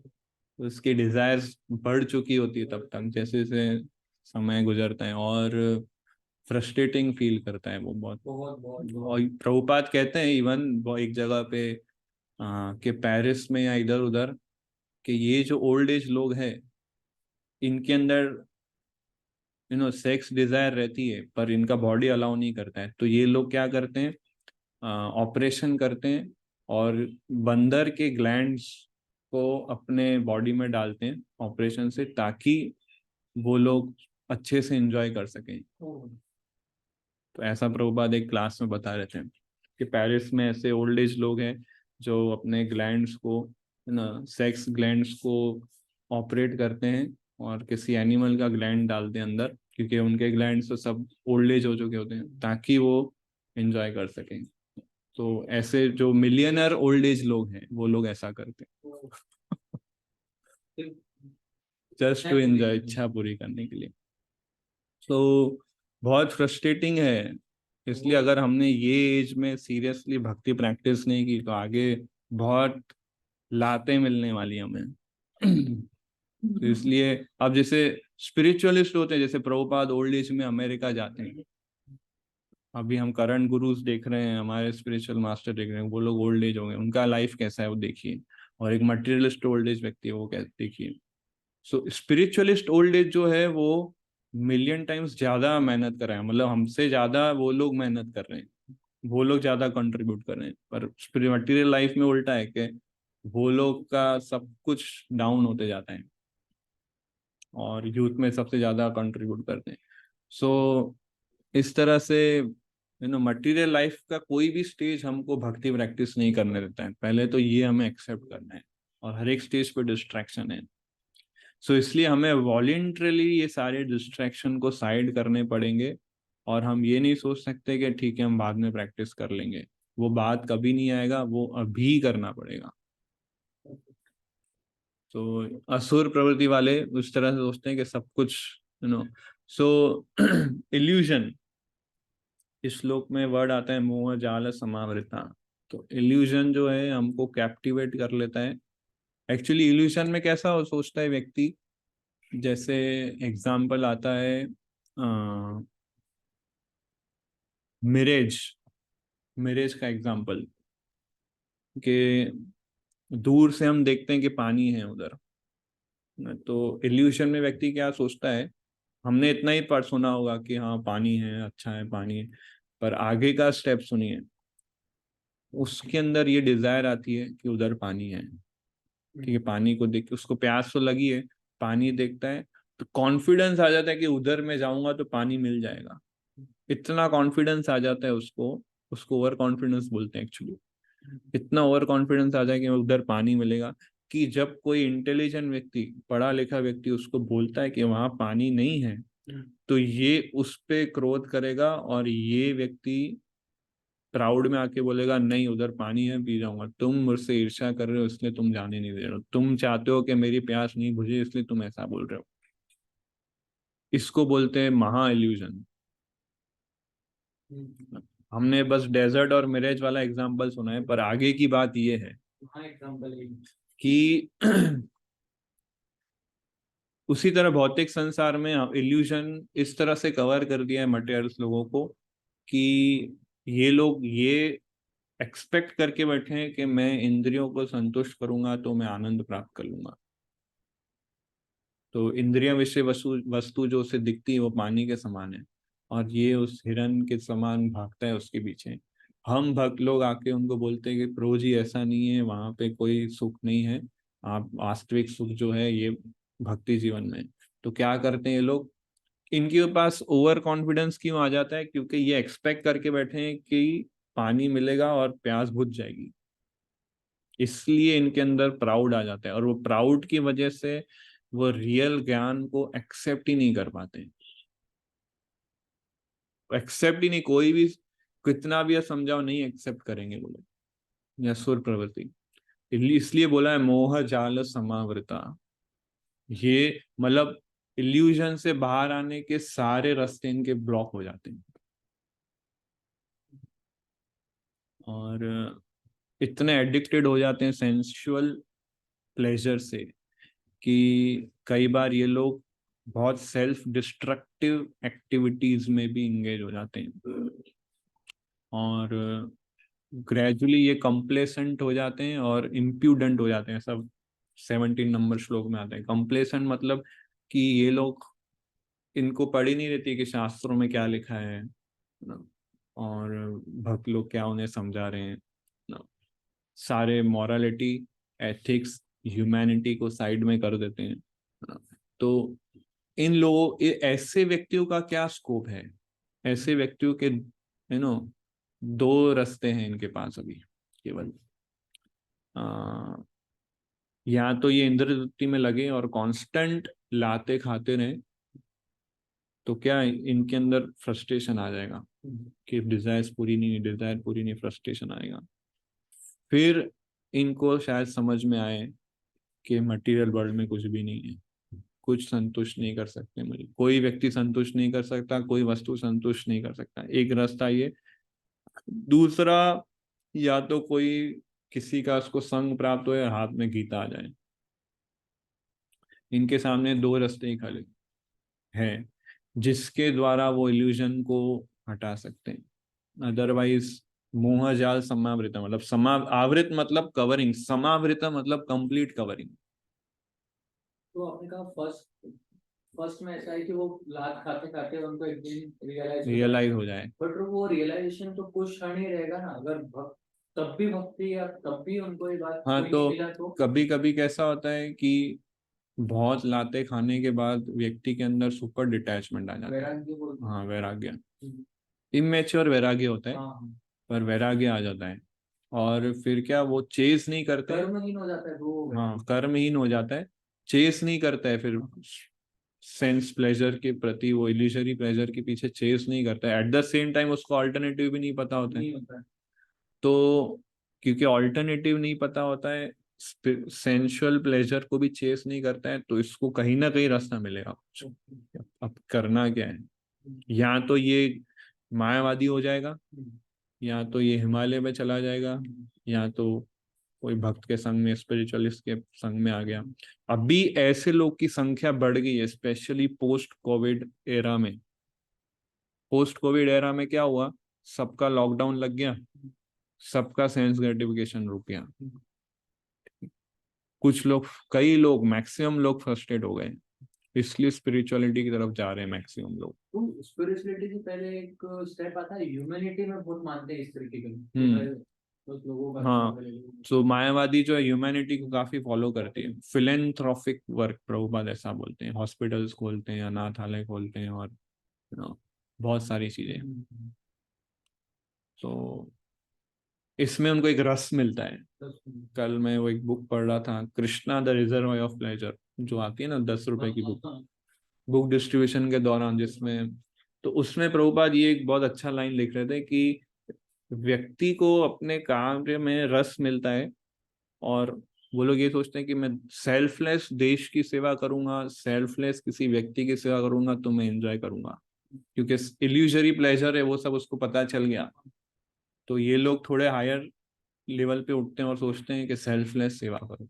उसकी डिजायर्स बढ़ चुकी होती है तब तक, जैसे जैसे समय गुजरता है, और फ्रस्ट्रेटिंग फील करता है वो बहुत। बहुत बहुत और प्रभुपाद कहते हैं इवन वो एक जगह पे कि पेरिस में या इधर उधर, कि ये जो ओल्ड एज लोग हैं इनके अंदर सेक्स डिजायर रहती है, पर इनका बॉडी अलाउ नहीं करता है, तो ये लोग क्या करते हैं, ऑपरेशन करते हैं और बंदर के ग्लैंड्स को अपने बॉडी में डालते हैं ऑपरेशन से, ताकि वो लोग अच्छे से एंजॉय कर सकें। तो ऐसा प्रभुपाद एक क्लास में बता रहे थे कि पेरिस में ऐसे ओल्ड एज लोग हैं जो अपने ग्लैंड्स को, सेक्स ग्लैंड्स को ऑपरेट करते हैं और किसी एनिमल का ग्लैंड डालते हैं अंदर, क्योंकि उनके ग्लैंड्स तो सब ओल्ड एज हो चुके होते हैं, ताकि वो एंजॉय कर सकें। तो ऐसे जो मिलियनर ओल्ड एज लोग हैं वो लोग ऐसा करते हैं जस्ट टू एंजॉय, इच्छा पूरी करने के लिए। तो बहुत फ्रस्ट्रेटिंग है। इसलिए अगर हमने ये एज में सीरियसली भक्ति प्रैक्टिस नहीं की तो आगे बहुत लातें मिलने वाली हमें। तो इसलिए अब जैसे स्पिरिचुअलिस्ट होते हैं, जैसे प्रभुपाद ओल्ड एज में अमेरिका जाते हैं, अभी हम करंट गुरुज देख रहे हैं, हमारे स्पिरिचुअल मास्टर देख रहे हैं, वो लोग ओल्ड एज हो गए, उनका लाइफ कैसा है वो देखिए, और एक मटेरियलिस्ट ओल्ड एज व्यक्ति है वो कैसे देखिए। सो स्पिरिचुअलिस्ट ओल्ड एज जो है वो मिलियन टाइम्स ज्यादा मेहनत कर रहे हैं, मतलब हमसे ज्यादा वो लोग मेहनत कर रहे हैं, वो लोग ज्यादा कंट्रीब्यूट कर रहे हैं। पर मटेरियल लाइफ में उल्टा है कि वो लोग का सब कुछ डाउन होते जाता है और यूथ में सबसे ज्यादा कंट्रीब्यूट करते हैं। सो इस तरह से मटेरियल लाइफ का कोई भी स्टेज हमको भक्ति प्रैक्टिस नहीं करने देता है, पहले तो ये हमें एक्सेप्ट करना है। और हर एक स्टेज पे डिस्ट्रैक्शन है, इसलिए हमें वॉलेंट्रली ये सारे डिस्ट्रैक्शन को साइड करने पड़ेंगे। और हम ये नहीं सोच सकते कि ठीक है हम बाद में प्रैक्टिस कर लेंगे, वो बात कभी नहीं आएगा, वो अभी करना पड़ेगा। तो असुर प्रवृत्ति वाले उस तरह से सोचते हैं कि सब कुछ सो इल्यूजन, इस श्लोक में वर्ड आता है मोह जाल समावृता, तो इल्यूजन जो है हमको कैप्टिवेट कर लेता है। एक्चुअली इल्यूजन में कैसा हो सोचता है व्यक्ति, जैसे एग्जाम्पल आता है मिरेज, मिरेज का एग्जाम्पल, कि दूर से हम देखते हैं कि पानी है उधर, तो इल्यूशन में व्यक्ति क्या सोचता है, हमने इतना ही पढ़ सुना होगा कि हाँ पानी है, अच्छा है पानी है, पर आगे का स्टेप सुनिए, उसके अंदर ये डिजायर आती है कि उधर पानी है, ठीक है, पानी को देख के उसको प्यास तो लगी है, पानी देखता है तो कॉन्फिडेंस आ जाता है कि उधर मैं जाऊंगा तो पानी मिल जाएगा, इतना कॉन्फिडेंस आ जाता है उसको, उसको ओवर कॉन्फिडेंस बोलते हैं एक्चुअली। इतना ओवर कॉन्फिडेंस आ जाए कि उधर पानी मिलेगा, कि जब कोई इंटेलिजेंट व्यक्ति, पढ़ा लिखा व्यक्ति उसको बोलता है कि वहां पानी नहीं है, तो ये उस पे क्रोध करेगा और ये व्यक्ति प्राउड में आके बोलेगा नहीं उधर पानी है, पी जाऊंगा, तुम मुझसे ईर्ष्या कर रहे हो इसलिए तुम जाने नहीं दे रहे हो, तुम चाहते हो कि मेरी प्यास नहीं बुझे इसलिए तुम ऐसा बोल रहे हो। इसको बोलते हैं महा इल्यूजन। हमने बस डेजर्ट और मिरेज वाला एग्जांपल सुना है, पर आगे की बात ये है हाँ एग्जाम्पल कि उसी तरह भौतिक संसार में इल्यूजन इस तरह से कवर कर दिया है मटेरियल्स लोगों को, कि ये लोग ये एक्सपेक्ट करके बैठे हैं कि मैं इंद्रियों को संतुष्ट करूंगा तो मैं आनंद प्राप्त कर लूंगा। तो इंद्रिय विषय वस्तु वस्तु जो उसे दिखती है वो पानी के समान है, और ये उस हिरन के समान भागता है उसके पीछे। हम भक्त लोग आके उनको बोलते हैं कि प्रभु जी ऐसा नहीं है, वहां पे कोई सुख नहीं है, आप वास्तविक सुख जो है ये भक्ति जीवन में है। तो क्या करते हैं ये लोग, इनके पास ओवर कॉन्फिडेंस क्यों आ जाता है, क्योंकि ये एक्सपेक्ट करके बैठे हैं कि पानी मिलेगा और प्यास बुझ जाएगी, इसलिए इनके अंदर प्राउड आ जाता है, और वो प्राउड की वजह से वो रियल ज्ञान को एक्सेप्ट ही नहीं कर पाते, एक्सेप्ट ही नहीं, कोई भी कितना भी समझाओ नहीं एक्सेप्ट करेंगे वो लोग, या सुर प्रवृत्ति। इसलिए बोला है मोह जाल समावृता, ये मतलब इल्यूजन से बाहर आने के सारे रास्ते इनके ब्लॉक हो जाते हैं, और इतने एडिक्टेड हो जाते हैं सेंसुअल प्लेजर से कि कई बार ये लोग बहुत सेल्फ डिस्ट्रक्टिव एक्टिविटीज में भी इंगेज हो जाते हैं, और ग्रेजुअली ये कंप्लेसेंट हो जाते हैं और इम्प्यूडेंट हो जाते हैं। सब 17 नंबर श्लोक में आते हैं। कंप्लेसेंट मतलब कि ये लोग, इनको पढ़ ही नहीं रहती कि शास्त्रों में क्या लिखा है ना, और भक्त लोग क्या उन्हें समझा रहे हैं ना, सारे मॉरलिटी, एथिक्स, ह्यूमैनिटी को साइड में कर देते हैं ना। तो इन लोगों, ऐसे व्यक्तियों का क्या स्कोप है, ऐसे व्यक्तियों के दो रास्ते हैं इनके पास अभी केवल, या तो ये इंद्र वृत्ति में लगे और कांस्टेंट लाते खाते रहे, तो क्या इनके अंदर फ्रस्ट्रेशन आ जाएगा कि डिजायर्स पूरी नहीं, डिजायर पूरी नहीं, फ्रस्ट्रेशन आएगा। फिर इनको शायद समझ में आए कि मटेरियल वर्ल्ड में कुछ भी नहीं है, कुछ संतुष्ट नहीं कर सकते मुझे, कोई व्यक्ति संतुष्ट नहीं कर सकता, कोई वस्तु संतुष्ट नहीं कर सकता। एक रास्ता ये। दूसरा, या तो कोई किसी का उसको संग प्राप्त हो या हाथ में गीता आ जाए, इनके सामने दो रास्ते ही खड़े हैं जिसके द्वारा वो इल्यूजन को हटा सकते हैं। अदरवाइज मोह जाल समावृत, मतलब आवृत मतलब कवरिंग, समावृत मतलब कंप्लीट कवरिंग। तो आपने कहा फर्स्ट फर्स्ट में ऐसा है कि वो लात खाते खाते उनको एक दिन रियलाइज हो जाए, बट वो रियलाइजेशन तो कुछ क्षण ही रहेगा ना, अगर तब भी भक्ति या तब भी उनको ये बात हाँ कोई तो नहीं मिला तो कभी कभी कैसा होता है कि बहुत लाते खाने के बाद व्यक्ति के अंदर सुपर डिटैचमेंट आ जाता है। वैराग्य बोलते हैं। हाँ वैराग्य, इमेच्योर वैराग्य होता है, हाँ पर वैराग्य आ जाता है, और फिर क्या वो चेस नहीं करते, कर्महीन हो जाता है वो। हाँ कर्महीन हो जाता है, चेस नहीं करता है फिर सेंस प्लेजर के प्रति, वो इल्यूजरी प्लेजर के पीछे चेस नहीं करता है। एट द सेम टाइम उसको ऑल्टरनेटिव भी नहीं पता होता है, नहीं होता है। तो क्योंकि ऑल्टरनेटिव नहीं पता होता है, सेंसुअल प्लेजर को भी चेस नहीं करता है, तो इसको कहीं ना कहीं रास्ता मिलेगा कुछ। अब करना क्या है, या तो ये मायावादी हो जाएगा, या तो ये हिमालय में चला जाएगा, या तो कोई भक्त के संग में, स्पिरिचुअलिस्ट के संग में आ गया। अभी ऐसे लोग की संख्या बढ़ गई है, स्पेशली पोस्ट कोविड एरा में। पोस्ट कोविड एरा में क्या हुआ, सबका लॉकडाउन लग गया, सबका सेंस ग्रेटिफिकेशन रुक गया। कुछ लोग, कई लोग, मैक्सिमम लोग फ्रस्ट्रेट हो गए, इसलिए स्पिरिचुअलिटी की तरफ जा रहे हैं मैक्सिमम लोग। तो स्पिरिचुअलिटी से पहले एक स्टेप आता है ह्यूमैनिटी में, बहुत मानते हैं इस तरीके के तो लोगों का। हाँ, तो मायावादी जो है ह्यूमैनिटी को काफी फॉलो करती है, फिलेंथ्रोपिक वर्क प्रभुपाद ऐसा बोलते हैं। हॉस्पिटल्स खोलते हैं, अनाथालय खोलते हैं, और बहुत सारी चीजें। तो इसमें उनको एक रस मिलता है। कल मैं वो एक बुक पढ़ रहा था, Krishna the reservoir of pleasure, जो आती है ना 10 रुपए की बुक डिस्ट्रीब्यूशन के दौरान, जिसमें, तो उसमें प्रभुपाद ये एक बहुत अच्छा लाइन लिख रहे थे कि व्यक्ति को अपने कार्य में रस मिलता है, और वो लोग ये सोचते हैं कि मैं सेल्फलेस देश की सेवा करूंगा, सेल्फलेस किसी व्यक्ति की सेवा करूंगा तो मैं एंजॉय करूंगा, क्योंकि इल्यूजरी प्लेजर है वो सब उसको पता चल गया। तो ये लोग थोड़े हायर लेवल पे उठते हैं और सोचते हैं कि सेल्फलेस सेवा करो।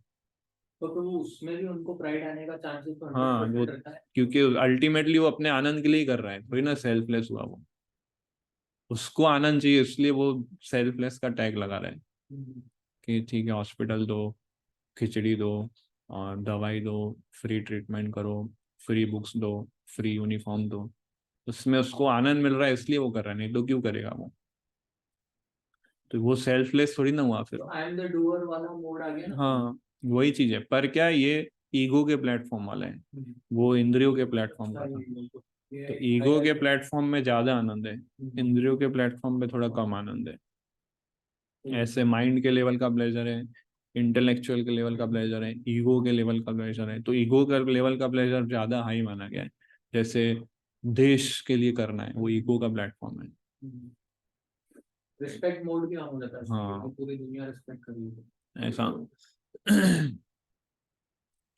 तो वो उसमें भी उनको प्राइड आने का चांसेस तो हाँ, वो 100% रहता है। क्योंकि अल्टीमेटली वो अपने आनंद के लिए कर रहा है, थोड़ी ना सेल्फलेस हुआ वो, उसको आनंद चाहिए, इसलिए वो सेल्फलेस का टैग लगा रहा है कि ठीक है, हॉस्पिटल दो, खिचड़ी दो, और दवाई दो, फ्री ट्रीटमेंट करो, फ्री बुक्स दो, फ्री यूनिफॉर्म दो। उसमें उसको आनंद मिल रहा है इसलिए वो कर रहा है, नहीं तो क्यों करेगा वो। तो वो सेल्फलेस थोड़ी ना हुआ फिर। आई एम द डूअर वाला मोड आ गया ना। हाँ, वही चीज है, पर क्या ये ईगो के प्लेटफॉर्म वाला है, वो इंद्रियों के प्लेटफॉर्म का था। तो ईगो के प्लेटफॉर्म में ज्यादा आनंद है, इंद्रियों के प्लेटफॉर्म पे थोड़ा कम आनंद है। ऐसे माइंड के लेवल का प्लेजर है, इंटेलेक्चुअल के लेवल का प्लेजर है, ईगो के लेवल का प्लेजर है। तो ईगो के लेवल का प्लेजर ज्यादा हाई माना गया है। जैसे देश के लिए करना है, वो ईगो का प्लेटफॉर्म है। रिस्पेक्ट मोड भी ऑन हो जाता है। हाँ। तो पूरी दुनिया रिस्पेक्ट कर रही है ऐसा।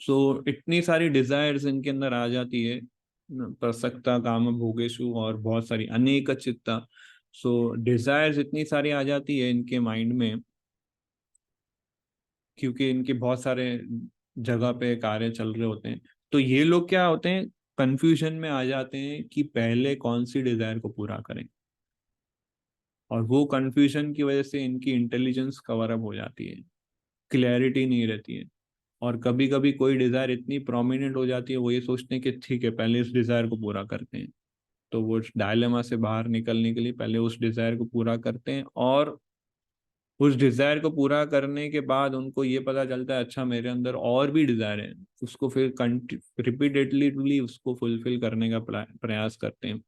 सो इतनी सारी डिजायर्स इनके अंदर आ जाती है, प्रसक्ता काम भोगेशु, और बहुत सारी अनेक चित्ता। सो डिजायर्स इतनी सारी आ जाती है इनके माइंड में, क्योंकि इनके बहुत सारे जगह पे कार्य चल रहे होते हैं। तो ये लोग क्या होते हैं, कंफ्यूजन में आ जाते हैं कि पहले कौन सी डिजायर को पूरा करें, और वो कंफ्यूजन की वजह से इनकी इंटेलिजेंस कवर अप हो जाती है, क्लैरिटी नहीं रहती है। और कभी कभी कोई डिजायर इतनी प्रोमिनेंट हो जाती है, वो ये सोचते हैं कि ठीक है, पहले इस डिजायर को पूरा करते हैं। तो वो डायलेमा से बाहर निकलने के लिए पहले उस डिजायर को पूरा करते हैं, और उस डिजायर को पूरा करने के बाद उनको ये पता चलता है अच्छा मेरे अंदर और भी डिजायर है, उसको फिर रिपीटेडली उसको फुलफिल करने का प्रयास करते हैं।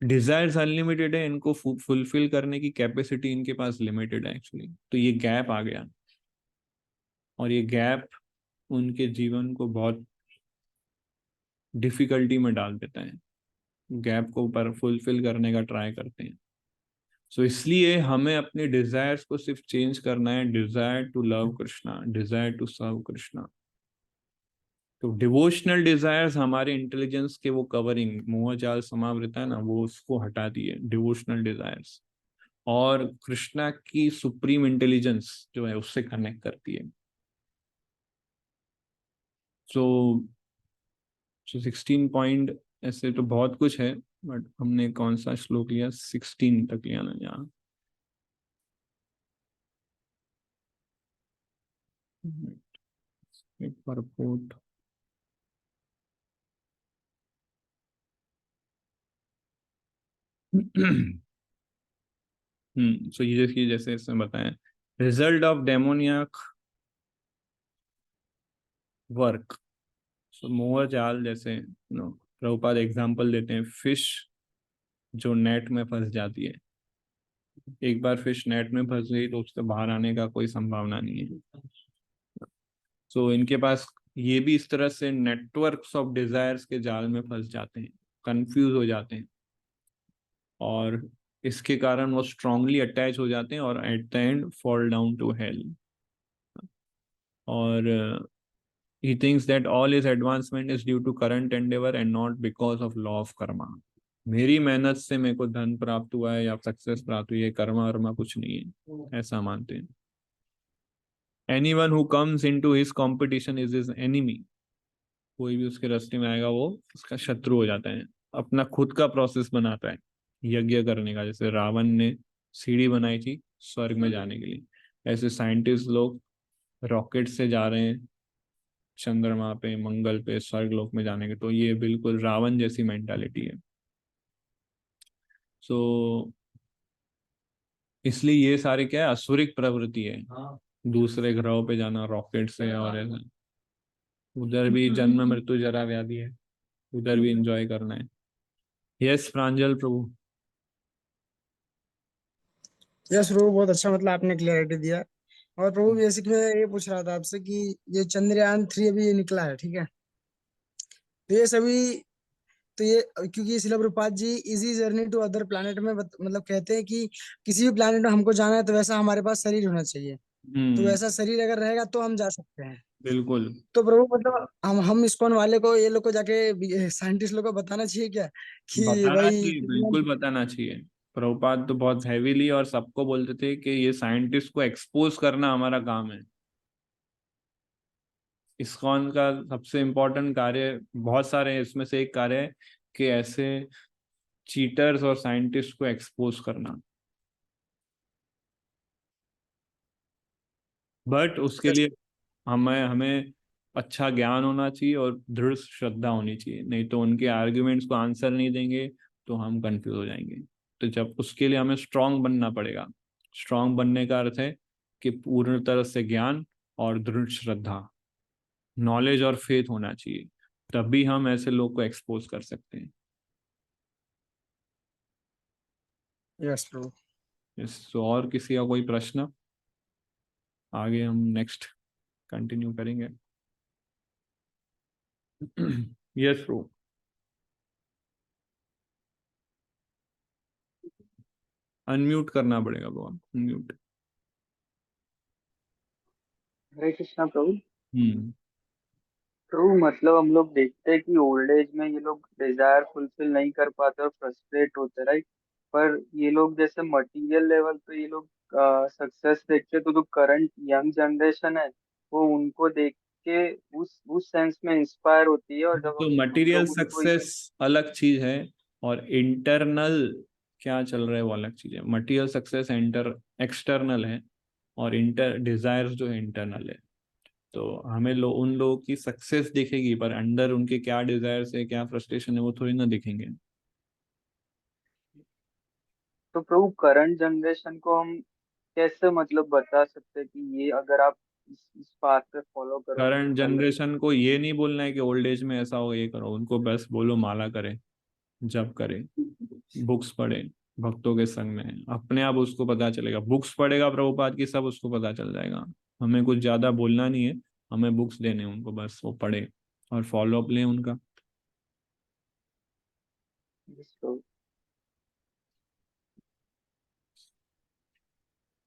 डिजायर्स अनलिमिटेड है, इनको फुलफिल करने की कैपेसिटी इनके पास लिमिटेड है एक्चुअली। तो ये गैप आ गया, और ये गैप उनके जीवन को बहुत डिफिकल्टी में डाल देता है। गैप को पर फुलफिल करने का ट्राई करते हैं। सो इसलिए हमें अपने डिजायर्स को सिर्फ चेंज करना है, desire to love Krishna, desire to serve Krishna. तो डिवोशनल डिजायर्स हमारे इंटेलिजेंस के वो कवरिंग, मोहजाल समावृत है ना, वो उसको हटा दिए डिवोशनल डिजायर्स, और कृष्णा की सुप्रीम इंटेलिजेंस जो है उससे कनेक्ट करती है। सो 16 पॉइंट, ऐसे तो बहुत कुछ है, बट हमने कौन सा श्लोक लिया, 16 तक लिया ना यहाँ। एक परपोर्ट। सो ये देखिए, जैसे इसमें बताएं, रिजल्ट ऑफ डेमोनियक वर्क। सो मोह जाल, जैसे प्रभुपाद एग्जांपल देते हैं, फिश जो नेट में फंस जाती है, एक बार फिश नेट में फंस गई तो उससे बाहर आने का कोई संभावना नहीं है। सो इनके पास ये भी इस तरह से नेटवर्क्स ऑफ डिजायर्स के जाल में फंस जाते हैं, कंफ्यूज हो जाते हैं, और इसके कारण वो स्ट्रांगली अटैच हो जाते हैं, और at the end fall down to hell. और he thinks that all his advancement is due to current endeavor and not because of law of karma. मेरी मेहनत से मेरे को धन प्राप्त हुआ है या सक्सेस प्राप्त हुई है, कर्मा वर्मा कुछ नहीं है, ऐसा मानते हैं। Anyone who comes into his competition is his enemy. कोई भी उसके रास्ते में आएगा वो उसका शत्रु हो जाता है। अपना खुद का प्रोसेस बनाता है यज्ञ करने का। जैसे रावण ने सीढ़ी बनाई थी स्वर्ग में जाने के लिए, ऐसे साइंटिस्ट लोग रॉकेट से जा रहे हैं चंद्रमा पे, मंगल पे, स्वर्ग लोक में जाने के। तो ये बिल्कुल रावण जैसी मेंटालिटी है। सो इसलिए ये सारे क्या है, असुरिक प्रवृत्ति है। हाँ दूसरे ग्रहों पे जाना रॉकेट से, और ऐसा उधर भी जन्म मृत्यु जरा व्याधि है, उधर भी एंजॉय करना है। यस प्रांजल प्रभु। यस प्रभु, बहुत अच्छा मतलब आपने क्लियरिटी दिया। और प्रभु बेसिक में ये पूछ रहा था आपसे कि ये चंद्रयान 3 अभी ये निकला है, ठीक है? तो ये सभी, तो ये क्योंकि Srila Prabhupada ji easy journey to other planet में मतलब कहते हैं कि किसी भी प्लैनेट में हमको जाना है तो वैसा हमारे पास शरीर होना चाहिए। तो वैसा शरीर अगर रहेगा तो हम जा सकते हैं। बिल्कुल तो प्रभु मतलब हम इस्कॉन वाले को, ये लोग को जाके साइंटिस्ट लोग को बताना चाहिए क्या कि बताना भाई चाहिए, बिल्कुल बताना चाहिए। प्रभुपाद तो बहुत हैवीली और सबको बोलते थे कि ये साइंटिस्ट को एक्सपोज करना हमारा काम है। इस्कॉन का सबसे इम्पोर्टेंट कार्य बहुत सारे हैं, इसमें से एक कार्य है कि ऐसे चीटर्स और साइंटिस्ट को एक्सपोज करना। बट उसके लिए हमें हमें अच्छा ज्ञान होना चाहिए और दृढ़ श्रद्धा होनी चाहिए, नहीं तो उनके आर्ग्यूमेंट्स को आंसर नहीं देंगे तो हम कंफ्यूज हो जाएंगे। तो जब उसके लिए हमें स्ट्रांग बनना पड़ेगा। स्ट्रांग बनने का अर्थ है कि पूर्ण तरह से ज्ञान और दृढ़ श्रद्धा, नॉलेज और फेथ होना चाहिए, तभी हम ऐसे लोग को एक्सपोज कर सकते हैं। यस प्रभु। तो और किसी का कोई प्रश्न? आगे हम नेक्स्ट कंटिन्यू करेंगे। Yes pro. अनम्यूट करना पड़ेगा ब्रो, अनम्यूट। हरे कृष्णा प्रभु। हम्म। प्रभु मतलब हम लोग देखते हैं कि ओल्ड एज में ये लोग डिजायर फुलफिल नहीं कर पाते और फ्रस्ट्रेट होते, राइट? पर ये लोग जैसे मटेरियल लेवल पे ये लोग सक्सेस देखते, तो जो करंट यंग जनरेशन है वो उनको देख के उस सेंस में इंस्पायर होती है। और जब तो हम मटेरियल लोग उनको सक्सेस अलग चीज है और इंटरनल क्या चल रहा है वो अलग चीज है। मटेरियल सक्सेस एक्सटर्नल है और इंटर डिजायर्स जो है इंटरनल है। तो हमें उन लोगों की सक्सेस दिखेगी, पर अंदर उनके क्या डिजायर्स है, क्या फ्रस्ट्रेशन है, वो थोड़ी ना दिखेंगे। तो प्रभु करंट जनरेशन को हम कैसे मतलब बता सकते हैं कि ये अगर आप इस पाथ पे फॉलो करोगे तो करंट चलोगे? जनरेशन को ये नहीं बोलना है कि ओल्ड एज में ऐसा हो ये करो, उनको बस बोलो माला करें, जप करें, बुक्स पढ़े, भक्तों के संग में, अपने आप उसको पता चलेगा। बुक्स पढ़ेगा प्रभुपाद की, सब उसको पता चल जाएगा। हमें कुछ ज्यादा बोलना नहीं है, हमें बुक्स देने हैं उनको, बस वो पढ़े और फॉलो अप लें उनका। Yes, प्रभु।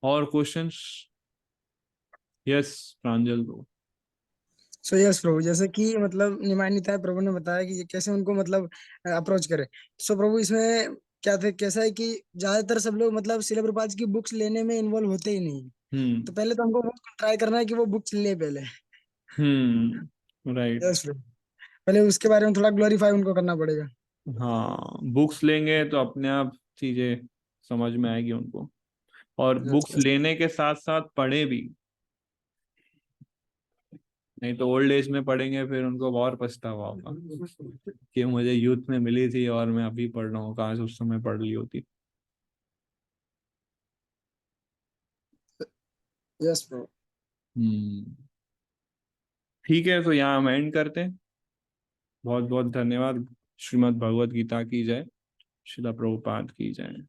और क्वेश्चंस? यस प्रांजल ब्रो। सो यस प्रभु, जैसे कि मतलब निमाय निताय प्रभु ने बताया कि ये कैसे उनको मतलब अप्रोच करे। सो प्रभु इसमें क्या थे, कैसा है कि ज्यादातर सब लोग मतलब शिला प्रभुपाद की बुक्स लेने में इन्वॉल्व होते ही नहीं। तो पहले तो हमको वो ट्राई करना है कि वो बुक्स ले पहले। राइट। यस प्रभु, पहले उसके बारे में थोड़ा ग्लोरीफाई उनको करना पड़ेगा। हाँ, बुक्स लेंगे तो अपने आप चीजें समझ में आएगी उनको। और यस बुक्स लेने के साथ साथ पढ़े भी, नहीं तो ओल्ड एज में पढ़ेंगे फिर उनको और पछतावा होगा कि मुझे यूथ में मिली थी और मैं अभी पढ़ रहा हूँ, काश उस समय पढ़ ली होती। यस प्रभु। हम्म। ठीक है, तो यहाँ हम एंड करते हैं। बहुत बहुत धन्यवाद। श्रीमद् भगवत गीता की जय। श्रीला प्रभुपाद की जय।